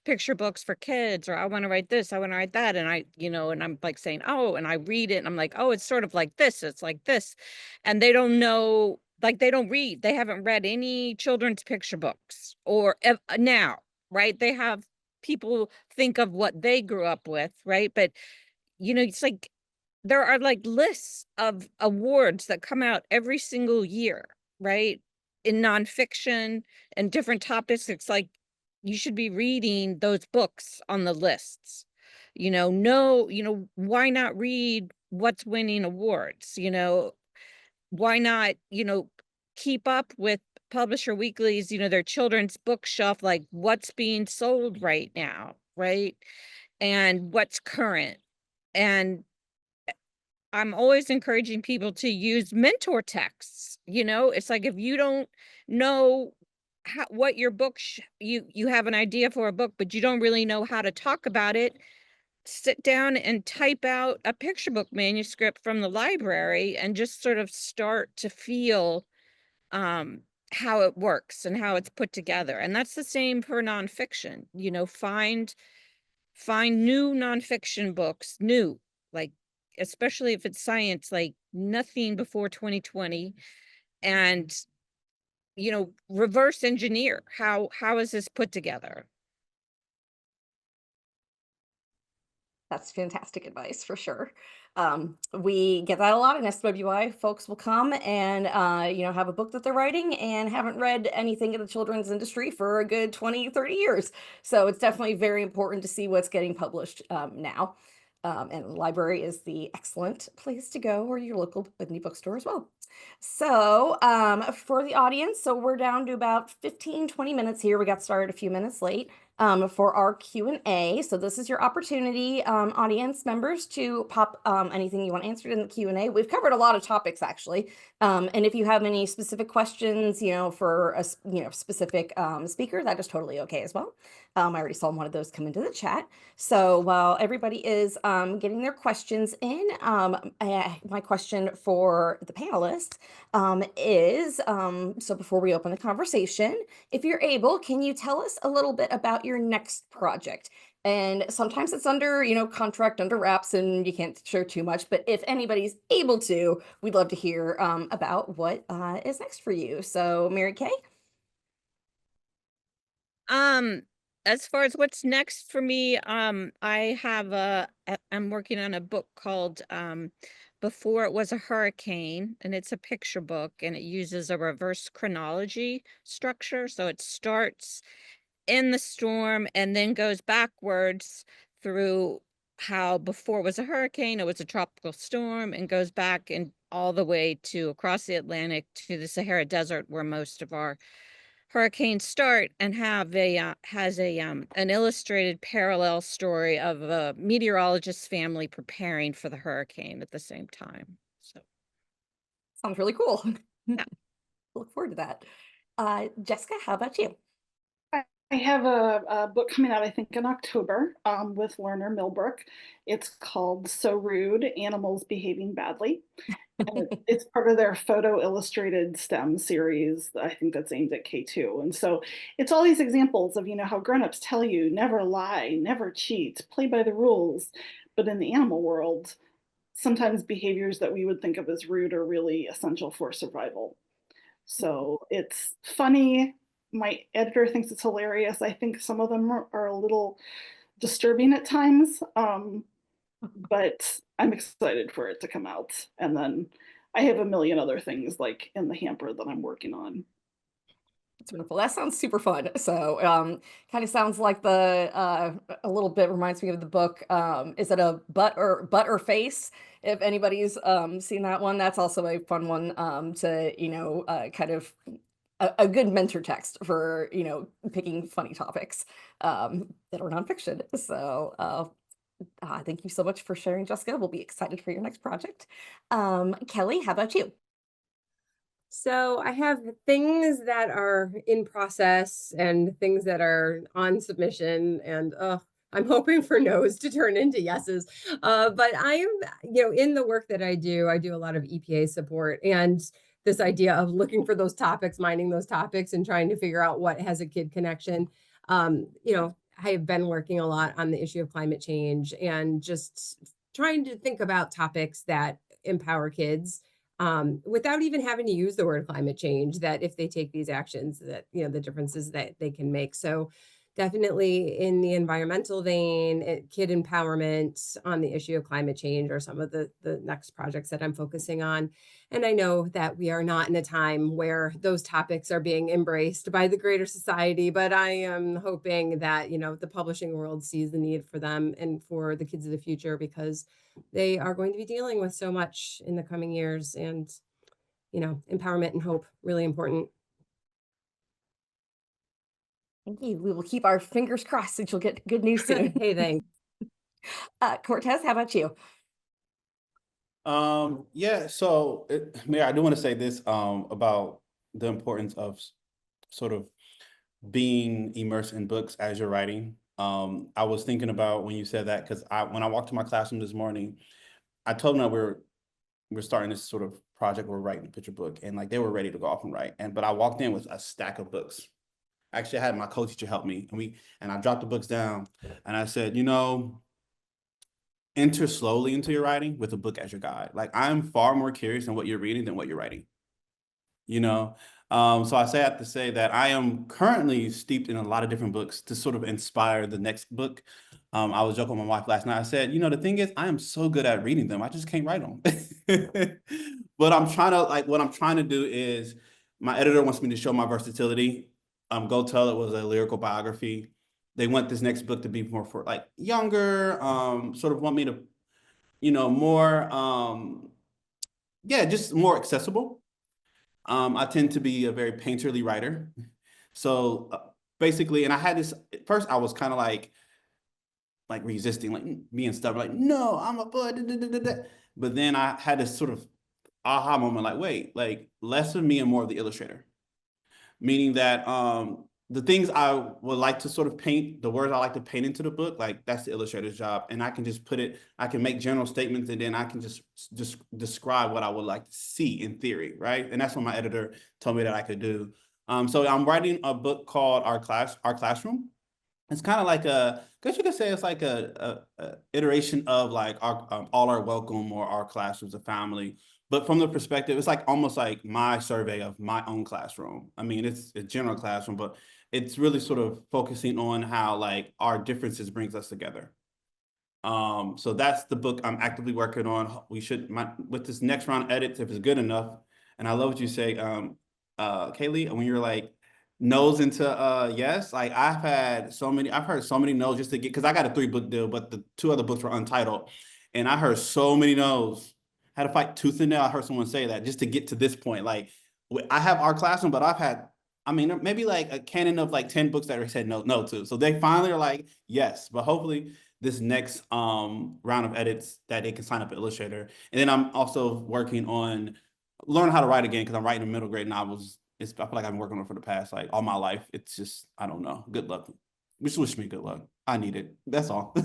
picture books for kids, or I want to write this, I want to write that." And and I'm like saying, "Oh," and I read it, and I'm like, "Oh, it's sort of like this, it's like this," and they don't know, like they don't read, they haven't read any children's picture books now, right? They have people think of what they grew up with, right? But it's like there are like lists of awards that come out every single year, right? In nonfiction and different topics. It's like you should be reading those books on the lists. Why not read what's winning awards? Why not, keep up with Publisher Weekly's, their children's bookshelf, like what's being sold right now, right? And what's current. And I'm always encouraging people to use mentor texts. It's like if you don't know what your book, you have an idea for a book, but you don't really know how to talk about it, sit down and type out a picture book manuscript from the library and just sort of start to feel how it works and how it's put together. And that's the same for nonfiction. Find new nonfiction books, like especially if it's science, like nothing before 2020, and reverse engineer how is this put together. That's fantastic advice for sure. We get that a lot in SCBWI. Folks will come and have a book that they're writing and haven't read anything in the children's industry for a good 20, 30 years. So it's definitely very important to see what's getting published now. And the library is the excellent place to go, or your local indie bookstore as well. So for the audience, so we're down to about 15, 20 minutes here. We got started a few minutes late. For our Q&A. So this is your opportunity, audience members, to pop anything you want answered in the Q&A. We've covered a lot of topics, actually. And if you have any specific questions, for a specific speaker, that is totally okay as well. I already saw one of those come into the chat. So while everybody is getting their questions in, my question for the panelists is, so before we open the conversation, if you're able, can you tell us a little bit about your next project? And sometimes it's under, contract, under wraps, and you can't share too much. But if anybody's able to, we'd love to hear about what is next for you. So, Mary Kay? As far as what's next for me, I'm working on a book called Before It Was a Hurricane, and it's a picture book, and it uses a reverse chronology structure. So it starts in the storm and then goes backwards through how before it was a hurricane, it was a tropical storm, and goes back and all the way to across the Atlantic to the Sahara Desert, where most of our hurricanes start, and has an illustrated parallel story of a meteorologist's family preparing for the hurricane at the same time. So sounds really cool. Yeah. Look forward to that. Jessica, how about you? I have a book coming out, I think, in October with Lerner Millbrook. It's called So Rude, Animals Behaving Badly. And it's part of their photo illustrated STEM series. I think that's aimed at K2. And so it's all these examples of, how grown-ups tell you, never lie, never cheat, play by the rules. But in the animal world, sometimes behaviors that we would think of as rude are really essential for survival. So it's funny. My editor thinks it's hilarious. I think some of them are a little disturbing at times, but I'm excited for it to come out. And then I have a million other things like in the hamper that I'm working on. That's wonderful. That sounds super fun. So, kind of sounds like a little bit reminds me of the book. Is it a butt or face? If anybody's seen that one, that's also a fun one to kind of a good mentor text for picking funny topics that are nonfiction. So, thank you so much for sharing, Jessica. We'll be excited for your next project. Kellie, how about you? So I have things that are in process and things that are on submission, and I'm hoping for no's to turn into yeses. But I am, in the work that I do a lot of EPA support, and this idea of looking for those topics, mining those topics, and trying to figure out what has a kid connection. I have been working a lot on the issue of climate change and just trying to think about topics that empower kids without even having to use the word climate change, that if they take these actions, that, the differences that they can make. So definitely in the environmental vein, kid empowerment on the issue of climate change are some of the next projects that I'm focusing on. And I know that we are not in a time where those topics are being embraced by the greater society, but I am hoping that, the publishing world sees the need for them and for the kids of the future, because they are going to be dealing with so much in the coming years, and, empowerment and hope, really important. Thank you. We will keep our fingers crossed that you'll get good news soon. Hey, thanks. Quartez, how about you? Yeah, so Mayor, I do want to say this about the importance of sort of being immersed in books as you're writing. I was thinking about when you said that, because when I walked to my classroom this morning, I told them that we're starting this sort of project. We're writing a picture book, and like they were ready to go off and write. But I walked in with a stack of books. Actually, I had my co-teacher help me, and I dropped the books down, and I said, enter slowly into your writing with a book as your guide. Like, I'm far more curious in what you're reading than what you're writing. So I have to say that I am currently steeped in a lot of different books to sort of inspire the next book. I was joking with my wife last night. I said, the thing is, I am so good at reading them, I just can't write them. But what I'm trying to do is, my editor wants me to show my versatility. Go Tell It was a lyrical biography. They want this next book to be more for like younger, sort of want me to, more, just more accessible. I tend to be a very painterly writer. So basically, and I had this, at first I was kind of like resisting, like being stubborn, like, no, I'm a boy. But then I had this sort of aha moment, like, wait, like less of me and more of the illustrator. Meaning that the things I would like to sort of paint, the words I like to paint into the book, like that's the illustrator's job. And I can just I can make general statements, and then I can just describe what I would like to see in theory, right? And that's what my editor told me that I could do. So I'm writing a book called Our Classroom. It's kind of like I guess you could say it's like a iteration of like our All Are Welcome, or Our Classroom's a Family. But from the perspective, it's like almost like my survey of my own classroom. I mean, it's a general classroom, but it's really sort of focusing on how like our differences brings us together. So that's the book I'm actively working on. With this next round of edits, if it's good enough. And I love what you say, Kellie, when you're like no's into yes. Like I've heard so many no's just to get, because I got a 3-book deal, but the 2 other books were untitled, and I heard so many no's. Had to fight tooth and nail. I heard someone say that just to get to this point. Like I have Our Classroom, but I've had, maybe like a canon of like 10 books that I said no to. So they finally are like, yes, but hopefully this next round of edits that they can sign up an illustrator. And then I'm also working on learning how to write again, because I'm writing a middle grade novels. I feel like I've been working on it for the past, like all my life. It's just, I don't know. Good luck. Just wish me good luck. I need it. That's all.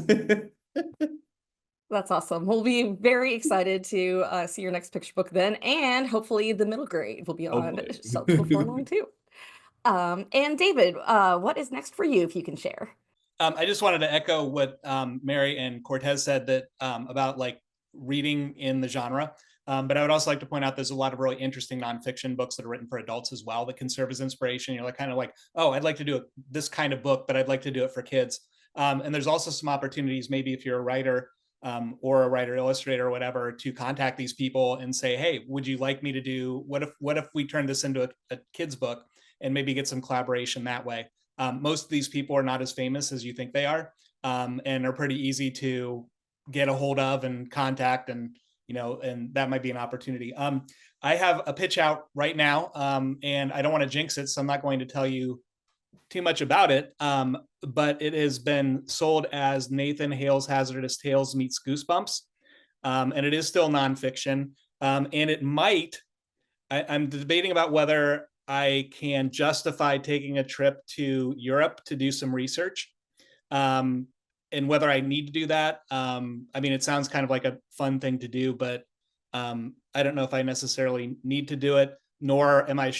That's awesome. We'll be very excited to see your next picture book then, and hopefully the middle grade will be on shelves before long too. And David, what is next for you, if you can share? I just wanted to echo what Mary and Quartez said, that about like reading in the genre. But I would also like to point out there's a lot of really interesting nonfiction books that are written for adults as well that can serve as inspiration. You're like kind of like, oh, I'd like to do this kind of book, but I'd like to do it for kids. And there's also some opportunities, maybe if you're a writer or a writer illustrator or whatever, to contact these people and say, hey, would you like me to do, what if we turn this into a kid's book? and maybe get some collaboration that way. Most of these people are not as famous as you think they are, and are pretty easy to get a hold of and contact, and and that might be an opportunity. I have a pitch out right now, and I don't want to jinx it, so I'm not going to tell you too much about it. But it has been sold as Nathan Hale's Hazardous Tales meets Goosebumps, and it is still nonfiction. And it might. I'm debating about whether I can justify taking a trip to Europe to do some research, and whether I need to do that. I mean, it sounds kind of like a fun thing to do, but I don't know if I necessarily need to do it, nor am I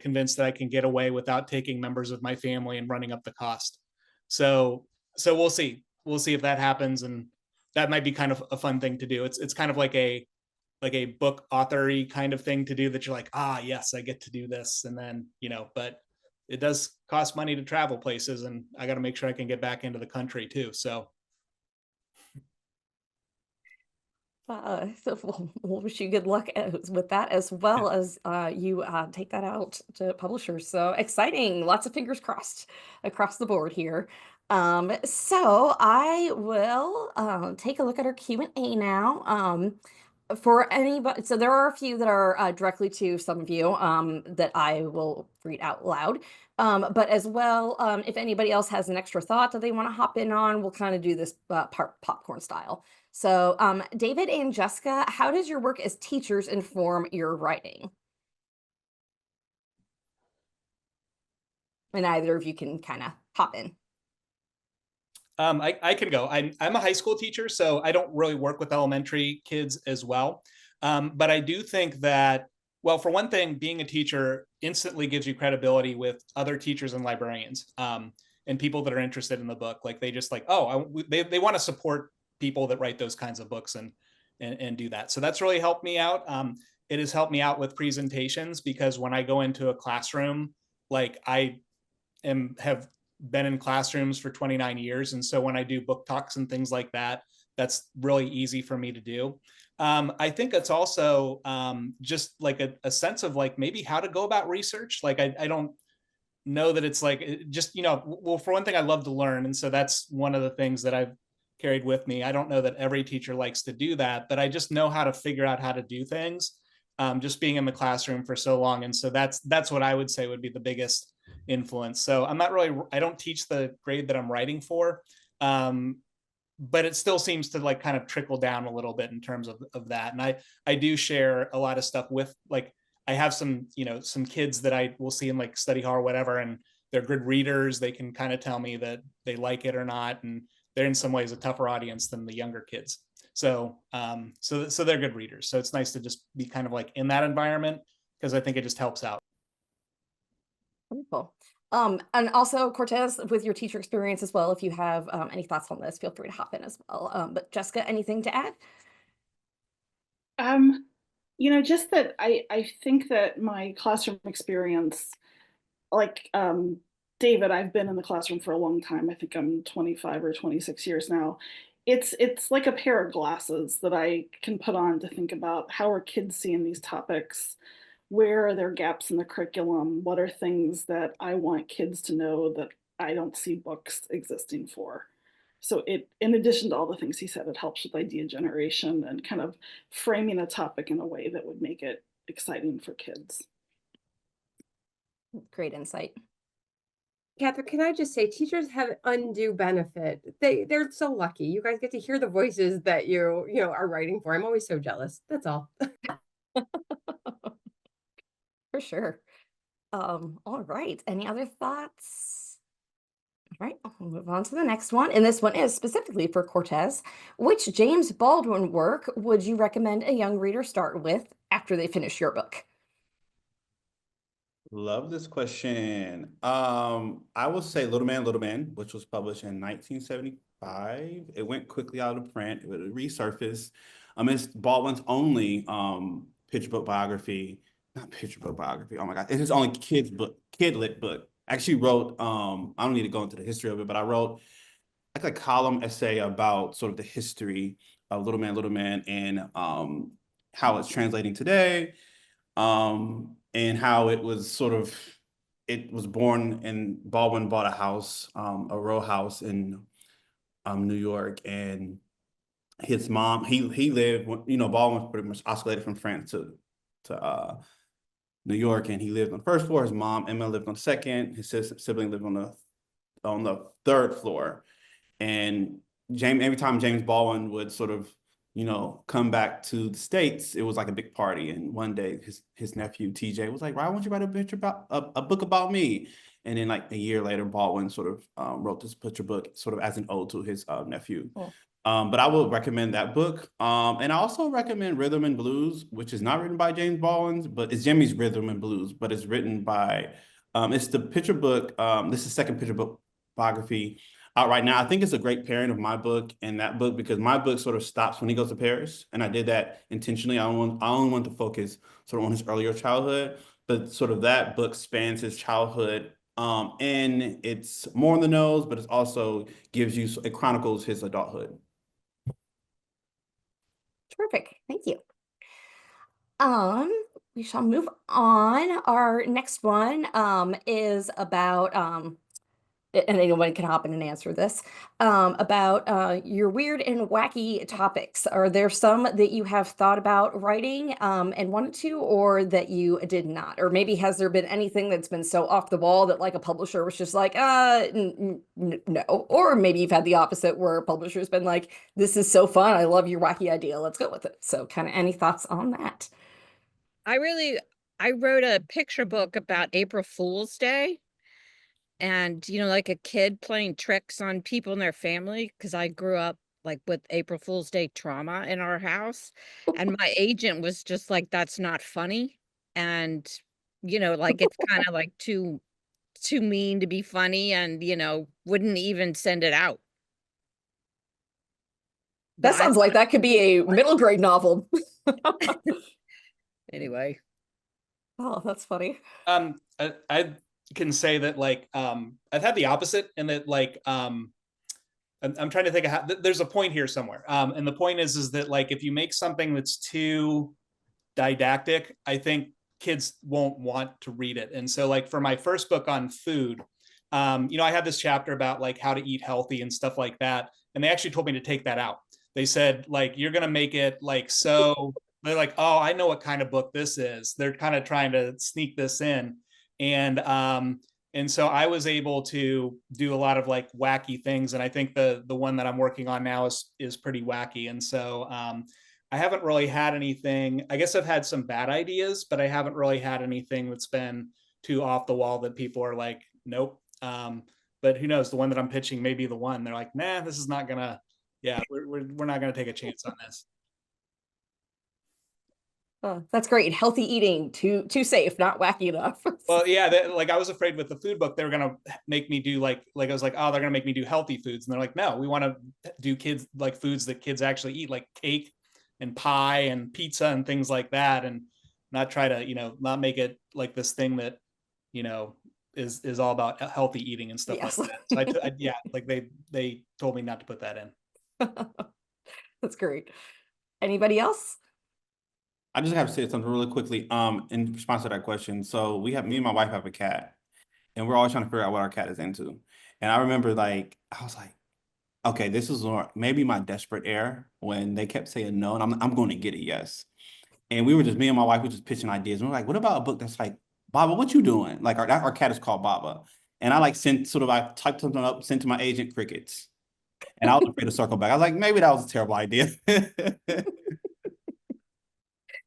convinced that I can get away without taking members of my family and running up the cost. So we'll see. We'll see if that happens, and that might be kind of a fun thing to do. It's kind of like a book authory kind of thing to do, that you're like, yes, I get to do this. And then, but it does cost money to travel places, and I got to make sure I can get back into the country too. So we'll wish you good luck with that, as well as you take that out to publishers. So exciting. Lots of fingers crossed across the board here. So I will take a look at our Q&A now. For anybody, so there are a few that are directly to some of you that I will read out loud. But as well, if anybody else has an extra thought that they want to hop in on, we'll kind of do this part popcorn style. So David and Jessica, how does your work as teachers inform your writing? And either of you can kind of hop in. I can go. I'm a high school teacher, so I don't really work with elementary kids as well. But I do think that, well, for one thing, being a teacher instantly gives you credibility with other teachers and librarians, and people that are interested in the book. Like, they just like, they want to support people that write those kinds of books and do that. So that's really helped me out. It has helped me out with presentations, because when I go into a classroom, like I have been in classrooms for 29 years. And so when I do book talks and things like that, that's really easy for me to do. I think it's also just like a sense of like maybe how to go about research. Like, I don't know that it's like, just, well, for one thing, I love to learn. And so that's one of the things that I've carried with me. I don't know that every teacher likes to do that, but I just know how to figure out how to do things, just being in the classroom for so long. And so that's what I would say would be the biggest influence. So I don't teach the grade that I'm writing for, but it still seems to like kind of trickle down a little bit in terms of that. And I do share a lot of stuff with, like, I have some kids that I will see in like study hall or whatever, and they're good readers. They can kind of tell me that they like it or not. And they're in some ways a tougher audience than the younger kids. So they're good readers. So it's nice to just be kind of like in that environment, because I think it just helps out. Wonderful. And also, Quartez, with your teacher experience as well, if you have any thoughts on this, feel free to hop in as well. But Jessica, anything to add? Just that I think that my classroom experience, like David, I've been in the classroom for a long time. I think I'm 25 or 26 years now. It's like a pair of glasses that I can put on to think about how are kids seeing these topics. Where are there gaps in the curriculum? What are things that I want kids to know that I don't see books existing for? So in addition to all the things he said, it helps with idea generation and kind of framing a topic in a way that would make it exciting for kids. Great insight. Kathryn, can I just say, teachers have undue benefit. They're so lucky. You guys get to hear the voices that you are writing for. I'm always so jealous. That's all. For sure. All right. Any other thoughts? All right, we'll move on to the next one. And this one is specifically for Quartez. Which James Baldwin work would you recommend a young reader start with after they finish your book? Love this question. I will say Little Man, which was published in 1975. It went quickly out of print. It would resurface. It's Baldwin's only picture book biography. Not picture book biography. Oh my God. It's his only kidlit book. I actually wrote, I don't need to go into the history of it, but I wrote like a column essay about sort of the history of Little Man, and how it's translating today, and how it was sort of it was born in Baldwin bought a house, a row house in New York, and his mom, he lived, you know, Baldwin was pretty much oscillated from France to New York, and he lived on the first floor. His mom, Emma, lived on the second. His sibling lived on the third floor. And every time James Baldwin would sort of, you know, come back to the States, it was like a big party. And one day his nephew TJ was like, why won't you write a picture about a book about me? And then like a year later, Baldwin sort of wrote this picture book sort of as an ode to his nephew. Cool. But I will recommend that book. And I also recommend Rhythm and Blues, which is not written by James Baldwin, but it's Jimmy's Rhythm and Blues, but it's written by, it's the picture book. This is the second picture book biography out right now. I think it's a great pairing of my book and that book, because my book sort of stops when he goes to Paris. And I did that intentionally. I only want to focus sort of on his earlier childhood, but sort of that book spans his childhood. And it's more on the nose, but it also it chronicles his adulthood. Terrific. Thank you. We shall move on. Our next one is about and anyone can hop in and answer this, about your weird and wacky topics. Are there some that you have thought about writing and wanted to, or that you did not? Or maybe has there been anything that's been so off the wall that like a publisher was just like, no? Or maybe you've had the opposite, where a publisher's been like, this is so fun, I love your wacky idea, let's go with it. So kind of any thoughts on that? I wrote a picture book about April Fool's Day. And, you know, like a kid playing tricks on people in their family, because I grew up like with April Fool's Day trauma in our house. And my agent was just like, that's not funny. And, you know, like it's kind of like too mean to be funny, and, you know, wouldn't even send it out. That sounds like that could be a middle grade novel. Anyway. Oh, that's funny. I can say that like I've had the opposite, and that like I'm trying to think of how, there's a point here somewhere, and the point is that like if you make something that's too didactic, I think kids won't want to read it. And so like for my first book on food, you know, I had this chapter about like how to eat healthy and stuff like that, and they actually told me to take that out. They said like, you're gonna make it like, so they're like, oh, I know what kind of book this is. They're kind of trying to sneak this in. And so I was able to do a lot of like wacky things. And I think the one that I'm working on now is pretty wacky. And so I haven't really had anything. I guess I've had some bad ideas, but I haven't really had anything that's been too off the wall that people are like, nope. But who knows, the one that I'm pitching may be the one. They're like, nah, this is not gonna, yeah, we're not gonna take a chance on this. That's great. Healthy eating, too safe, not wacky enough. Well, yeah, like I was afraid with the food book, they were gonna make me do like I was like, oh, they're gonna make me do healthy foods, and they're like, no, we want to do kids like foods that kids actually eat, like cake and pie and pizza and things like that, and not try to, you know, not make it like this thing that, you know, is all about healthy eating and stuff Yes. like that. So yeah, like they told me not to put that in. That's great. Anybody else? I just have to say something really quickly in response to that question. So me and my wife have a cat, and we're always trying to figure out what our cat is into. And I remember like, I was like, okay, this is maybe my desperate air when they kept saying no, and I'm going to get it, yes. And me and my wife were just pitching ideas. And we're like, what about a book that's like, Baba, what you doing? Like our cat is called Baba. And I like I typed something up, sent to my agent, crickets. And I was afraid to circle back. I was like, maybe that was a terrible idea.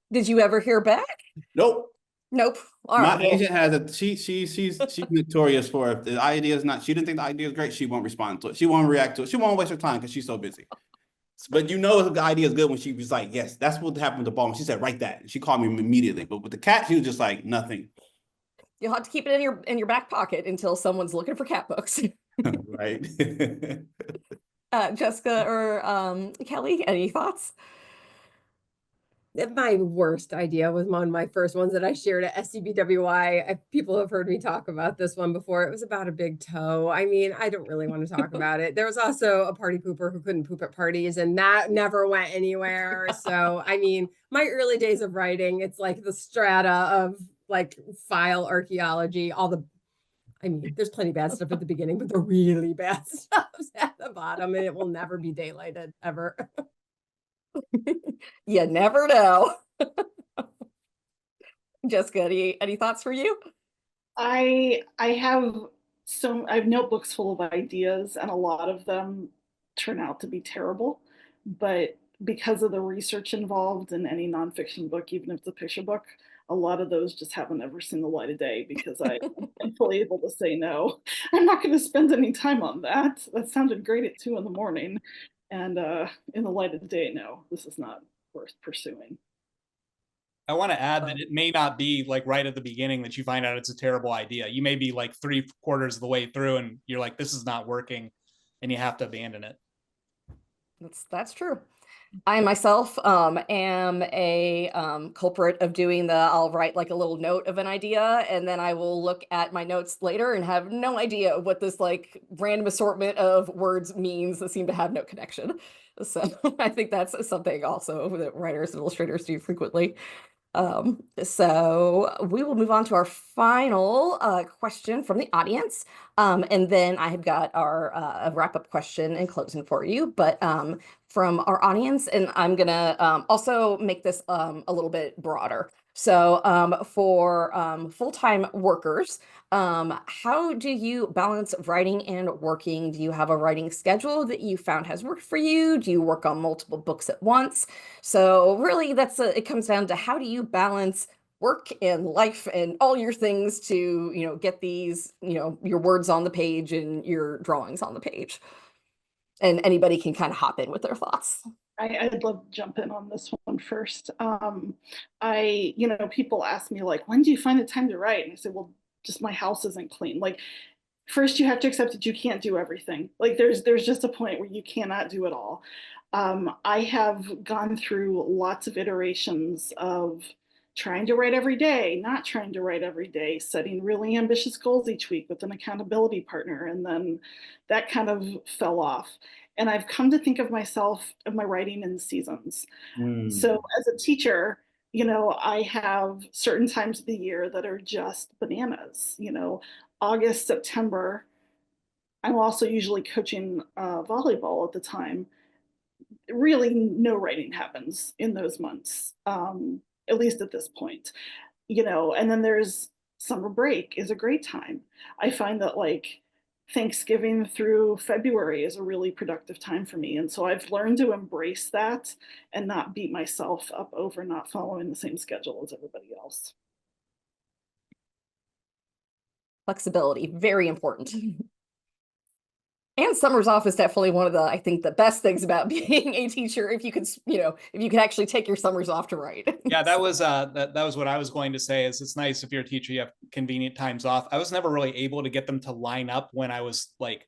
Did you ever hear back? Nope. Nope. All My right. Well, agent has she's notorious for, if the idea is not, she didn't think the idea is great, she won't respond to it. She won't react to it. She won't waste her time because she's so busy. But you know, the idea is good when she was like, yes, that's what happened with the ball. She said, write that. And she called me immediately. But with the cat, she was just like, nothing. You'll have to keep it in your back pocket until someone's looking for cat books. Right. Jessica or Kelly, any thoughts? My worst idea was one of my first ones that I shared at SCBWI. People have heard me talk about this one before. It was about a big toe. I mean, I don't really want to talk about it. There was also a party pooper who couldn't poop at parties, and that never went anywhere. So, I mean, my early days of writing, it's like the strata of like file archaeology, all the I mean, there's plenty of bad stuff at the beginning, but the really bad stuff's at the bottom, and it will never be daylighted ever. You never know. Jessica, any thoughts for you? I have notebooks full of ideas, and a lot of them turn out to be terrible. But because of the research involved in any nonfiction book, even if it's a picture book, a lot of those just haven't ever seen the light of day because I'm fully able to say no. I'm not going to spend any time on that. That sounded great at 2 in the morning, and in the light of day, no, this is not worth pursuing. I want to add that it may not be like right at the beginning that you find out it's a terrible idea. You may be like 3/4 of the way through and you're like, this is not working, and you have to abandon it. That's true. I myself am a culprit of doing I'll write like a little note of an idea, and then I will look at my notes later and have no idea what this like random assortment of words means that seem to have no connection. So I think that's something also that writers and illustrators do frequently. So we will move on to our final question from the audience. And then I have got our wrap-up question and closing for you. But from our audience, and I'm gonna also make this a little bit broader. So for full-time workers, how do you balance writing and working? Do you have a writing schedule that you found has worked for you? Do you work on multiple books at once? So really it comes down to how do you balance work and life and all your things to, get these, your words on the page and your drawings on the page. And anybody can kind of hop in with their thoughts. I'd love to jump in on this one first. People ask me like, when do you find the time to write? And I say, well, just my house isn't clean. Like, first you have to accept that you can't do everything. Like there's just a point where you cannot do it all. I have gone through lots of iterations of trying to write every day, not trying to write every day, setting really ambitious goals each week with an accountability partner, and then that kind of fell off. And I've come to think of my writing in seasons. So as a teacher, I have certain times of the year that are just bananas. August, September. I'm also usually coaching volleyball at the time. Really, no writing happens in those months, at least at this point. And then there's summer break is a great time. I find that like Thanksgiving through February is a really productive time for me. And so I've learned to embrace that and not beat myself up over not following the same schedule as everybody else. Flexibility, very important. And summers off is definitely one of I think the best things about being a teacher, if you could actually take your summers off to write. Yeah, that was what I was going to say, is it's nice if you're a teacher, you have convenient times off. I was never really able to get them to line up when I was like,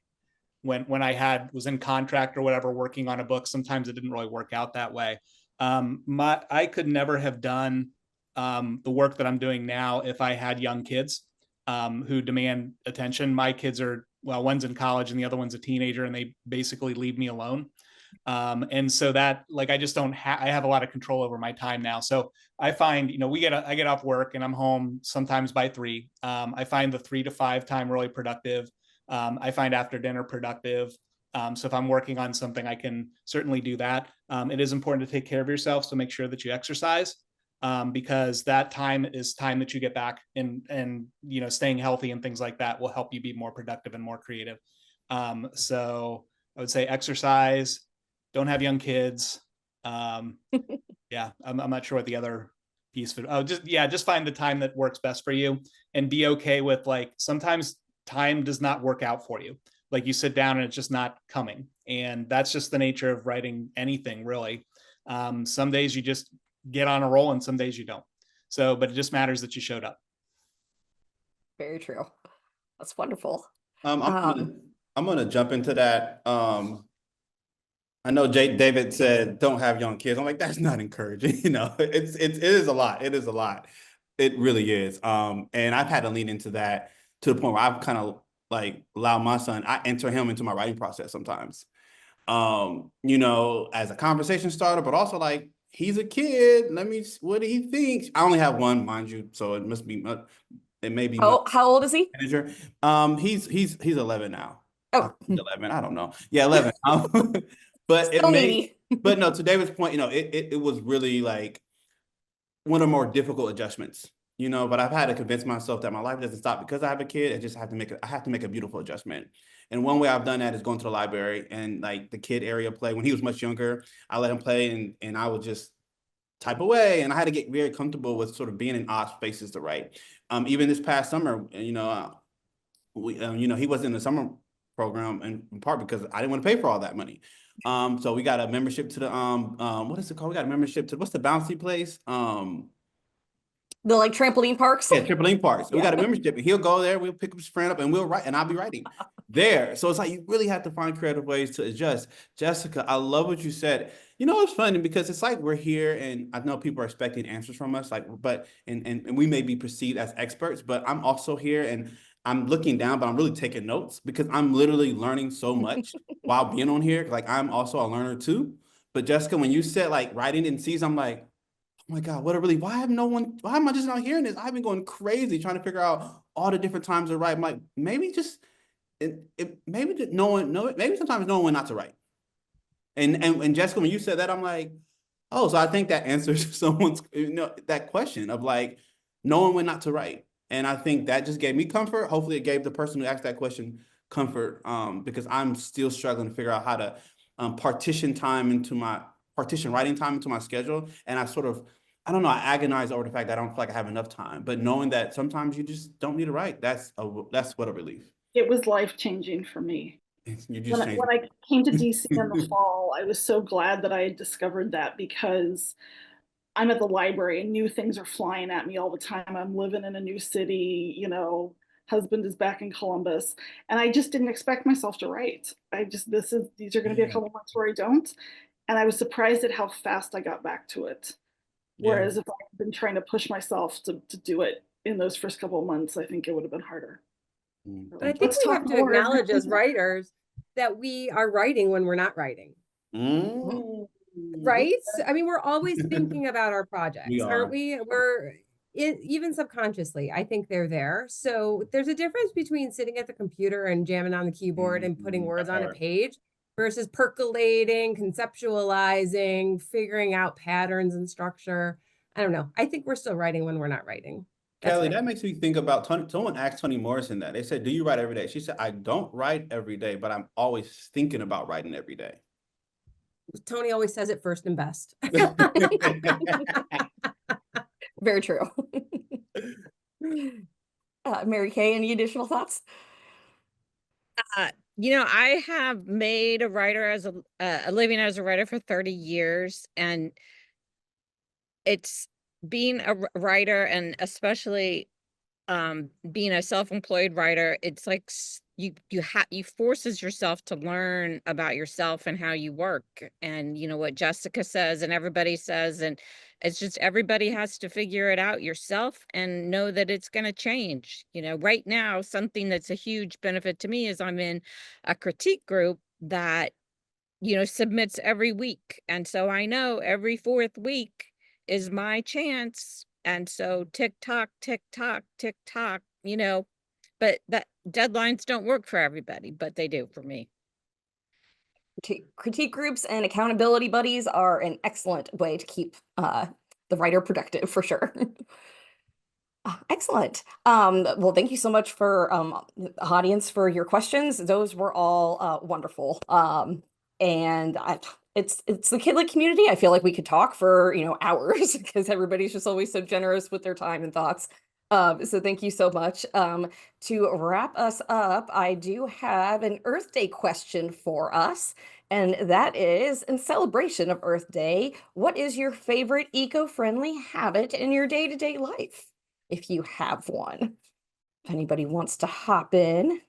when I was in contract or whatever, working on a book. Sometimes it didn't really work out that way. I could never have done the work that I'm doing now if I had young kids who demand attention. My kids are, well, one's in college and the other one's a teenager, and they basically leave me alone. And so that, like, I just don't I have a lot of control over my time now. So I find, I get off work and I'm home sometimes by 3. I find the 3 to 5 time really productive. I find after dinner productive. So if I'm working on something, I can certainly do that. It is important to take care of yourself. So make sure that you exercise, because that time is time that you get back, and staying healthy and things like that will help you be more productive and more creative. So I would say exercise, don't have young kids. Yeah, I'm not sure what the other piece of it. Oh, just find the time that works best for you, and be okay with, like, sometimes time does not work out for you. Like, you sit down and it's just not coming. And that's just the nature of writing anything, really. Some days you just get on a roll and some days you don't. So, but it just matters that you showed up. Very true. That's wonderful. I'm gonna jump into that. I know David said don't have young kids. I'm like, that's not encouraging. It is a lot. It is a lot. It really is. And I've had to lean into that to the point where I've kind of like allowed my son, I enter him into my writing process sometimes. As a conversation starter, but also like, he's a kid. What he thinks. I only have one, mind you, so it must be It may be How old is he? manager. He's 11 now. Oh, 11. I don't know. Yeah, 11. But it still may. needy. But no, to David's point, it was really like one of the more difficult adjustments, but I've had to convince myself that my life doesn't stop because I have a kid. I have to make a beautiful adjustment. And one way I've done that is going to the library and like the kid area play. When he was much younger, I let him play and I would just type away. And I had to get very comfortable with sort of being in odd spaces to write. Even this past summer, he was in the summer program in part because I didn't want to pay for all that money. So we got a membership to the what is it called? We got a membership to what's the bouncy place? The like trampoline parks. Yeah, trampoline parks. Yeah. We got a membership, and he'll go there. We'll pick up his friend up, and we'll write, and I'll be writing there. So it's like you really have to find creative ways to adjust. Jessica, I love what you said. It's funny because it's like we're here, and I know people are expecting answers from us, and we may be perceived as experts, but I'm also here, and I'm looking down, but I'm really taking notes because I'm literally learning so much while being on here. Like I'm also a learner too. But Jessica, when you said like writing in C's, I'm like, oh my God, why am I just not hearing this? I've been going crazy trying to figure out all the different times to write. I'm like, maybe just maybe sometimes knowing when not to write. And Jessica, when you said that, I'm like, oh, so I think that answers someone's that question of like knowing when not to write. And I think that just gave me comfort. Hopefully it gave the person who asked that question comfort, because I'm still struggling to figure out how to partition writing time into my schedule. And I don't know, I agonize over the fact that I don't feel like I have enough time, but knowing that sometimes you just don't need to write, that's what a relief. It was life-changing for me. When I came to DC in the fall, I was so glad that I had discovered that because I'm at the library and new things are flying at me all the time. I'm living in a new city, husband is back in Columbus, and I just didn't expect myself to write. These are going to be a couple months where I don't. And I was surprised at how fast I got back to it. Whereas if I'd been trying to push myself to do it in those first couple of months, I think it would have been harder. But I think we have to acknowledge as writers that we are writing when we're not writing. Right? I mean, we're always thinking about our projects, aren't we? Even subconsciously, I think they're there. So there's a difference between sitting at the computer and jamming on the keyboard and putting words on a page versus percolating, conceptualizing, figuring out patterns and structure. I don't know. I think we're still writing when we're not writing. Kellie, that makes me think about someone asked Toni Morrison that. They said, do you write every day? She said, I don't write every day, but I'm always thinking about writing every day. Toni always says it first and best. Very true. Mary Kay, any additional thoughts? I have made a writer as a living as a writer for 30 years, and it's being a writer, and especially being a self-employed writer, it's like you forces yourself to learn about yourself and how you work, and what Jessica says and everybody says, and it's just everybody has to figure it out yourself and know that it's going to change. Right now, something that's a huge benefit to me is I'm in a critique group that submits every week, and so I know every fourth week is my chance. And so tick tock, tick tock, but that deadlines don't work for everybody, but they do for me. Critique groups and accountability buddies are an excellent way to keep the writer productive, for sure. Excellent. Well, thank you so much for audience for your questions. Those were all wonderful. And it's the Kidlit community. I feel like we could talk for hours because everybody's just always so generous with their time and thoughts. So thank you so much. To wrap us up, I do have an Earth Day question for us, and that is, in celebration of Earth Day, what is your favorite eco-friendly habit in your day-to-day life, if you have one? If anybody wants to hop in.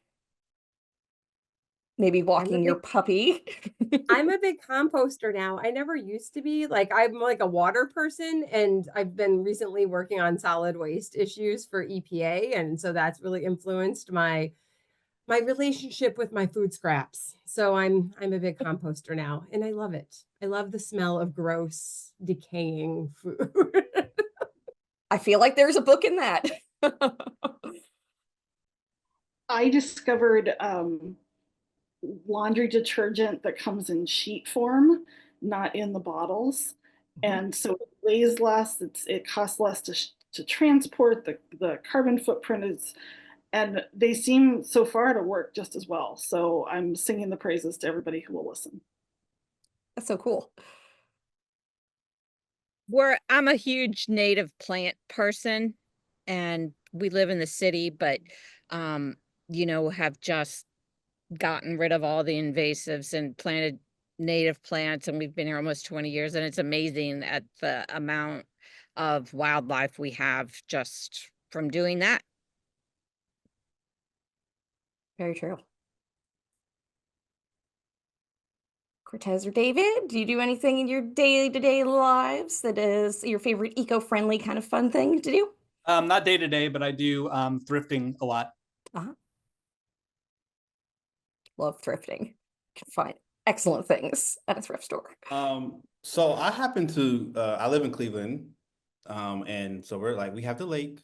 Maybe walking your puppy. I'm a big composter now. I never used to be. I'm like a water person, and I've been recently working on solid waste issues for EPA, and so that's really influenced my relationship with my food scraps. So I'm a big composter now, and I love it. I love the smell of gross, decaying food. I feel like there's a book in that. I discovered laundry detergent that comes in sheet form, not in the bottles. And so it weighs less, it costs less to transport, the carbon footprint is, and they seem so far to work just as well. So I'm singing the praises to everybody who will listen. That's so cool. I'm a huge native plant person, and we live in the city, but you know, have just gotten rid of all the invasives and planted native plants, and we've been here almost 20 years, and it's amazing at the amount of wildlife we have just from doing that. Very true. Quartez or David, do you do anything in your day-to-day lives that is your favorite eco-friendly kind of fun thing to do? Not day to day, but I do thrifting a lot. Love thrifting. You can find excellent things at a thrift store. So I happen to, I live in Cleveland, and so we have the Lake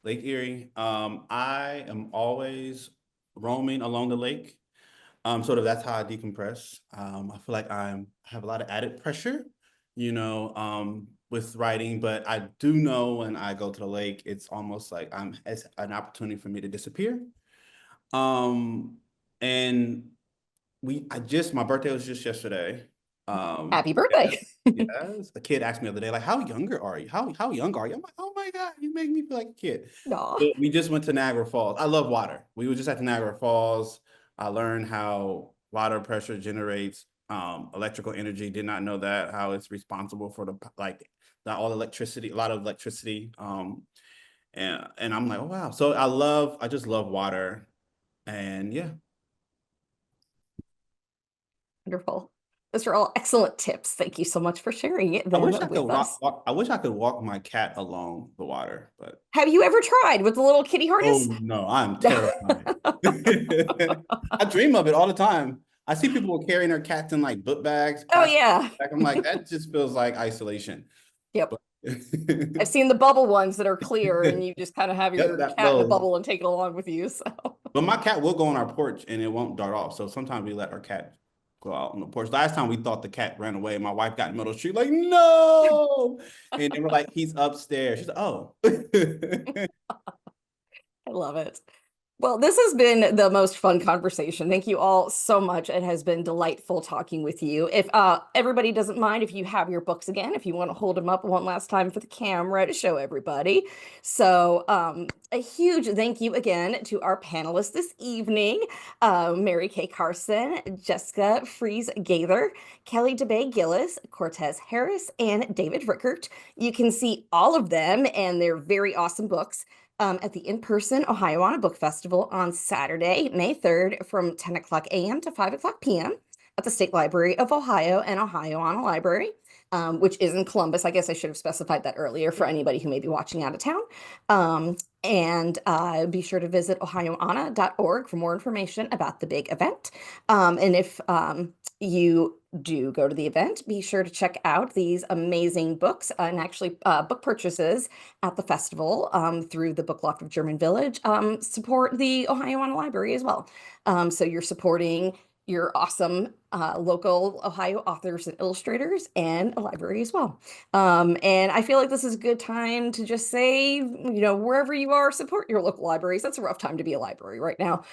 Erie. I am always roaming along the lake. Sort of that's how I decompress. I feel like I have a lot of added pressure, you know, with writing, but I do know when I go to the lake, it's almost like it's an opportunity for me to disappear. And my birthday was just yesterday. Happy birthday. Yes. A kid asked me the other day, like, how younger are you? How young are you? I'm like, oh my God, you make me feel like a kid. No. We just went to Niagara Falls. I love water. We were just at the Niagara Falls. I learned how water pressure generates electrical energy. Did not know that, how it's responsible for all electricity, a lot of electricity. And I'm like, oh wow. So I just love water. And yeah. Wonderful. Those are all excellent tips. Thank you so much for sharing them I wish I could with us. I wish I could walk my cat along the water, but Have you ever tried with the little kitty harness? oh no, I'm terrified. I dream of it all the time. I see people carrying their cats in like book bags. Oh yeah. I'm like, that just feels like isolation. Yep. But I've seen the bubble ones that are clear and you just kind of have your Yep, cat in a bubble and take it along with you. So but my cat will go on our porch and it won't dart off. So sometimes we let our cat go out on the porch. Last time we thought the cat ran away. My wife got in the middle of the street like, no. And they were like, he's upstairs. She's like, oh. I love it. Well, this has been the most fun conversation. Thank you all so much. It has been delightful talking with you. If everybody doesn't mind, if you have your books again, if you want to hold them up one last time for the camera to show everybody. So a huge thank you again to our panelists this evening, Mary Kay Carson, Jessica Fries-Gaither, Kellie DuBay Gillis, Quartez Harris, and David Rickert. You can see all of them and their very awesome books at the in-person Ohioana Book Festival on Saturday, May 3rd from 10 o'clock a.m. to 5 o'clock p.m. at the State Library of Ohio and Ohioana Library, which is in Columbus. I guess I should have specified that earlier for anybody who may be watching out of town. And be sure to visit ohioana.org for more information about the big event. And if you do go to the event, be sure to check out these amazing books and actually book purchases at the festival through the Book Loft of German Village. Support the Ohioana Library as well. So you're supporting your awesome local Ohio authors and illustrators and a library as well. And I feel like this is a good time to just say, you know, wherever you are, support your local libraries. That's a rough time to be a library right now.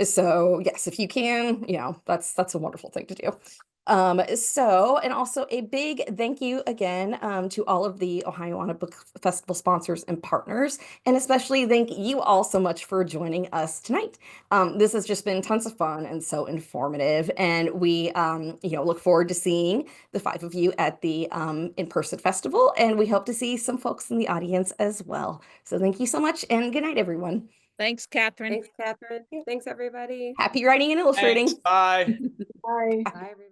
So yes, if you can, you know, that's a wonderful thing to do. And also a big thank you again to all of the Ohioana Book Festival sponsors and partners, and especially thank you all so much for joining us tonight. This has just been tons of fun and so informative, and we look forward to seeing the 5 of you at the in-person festival, and we hope to see some folks in the audience as well. So thank you so much, and good night, everyone. Thanks, Kathryn. Thanks, Kathryn. Thanks, everybody. Happy writing and illustrating. Thanks, bye. Bye. Bye, everybody.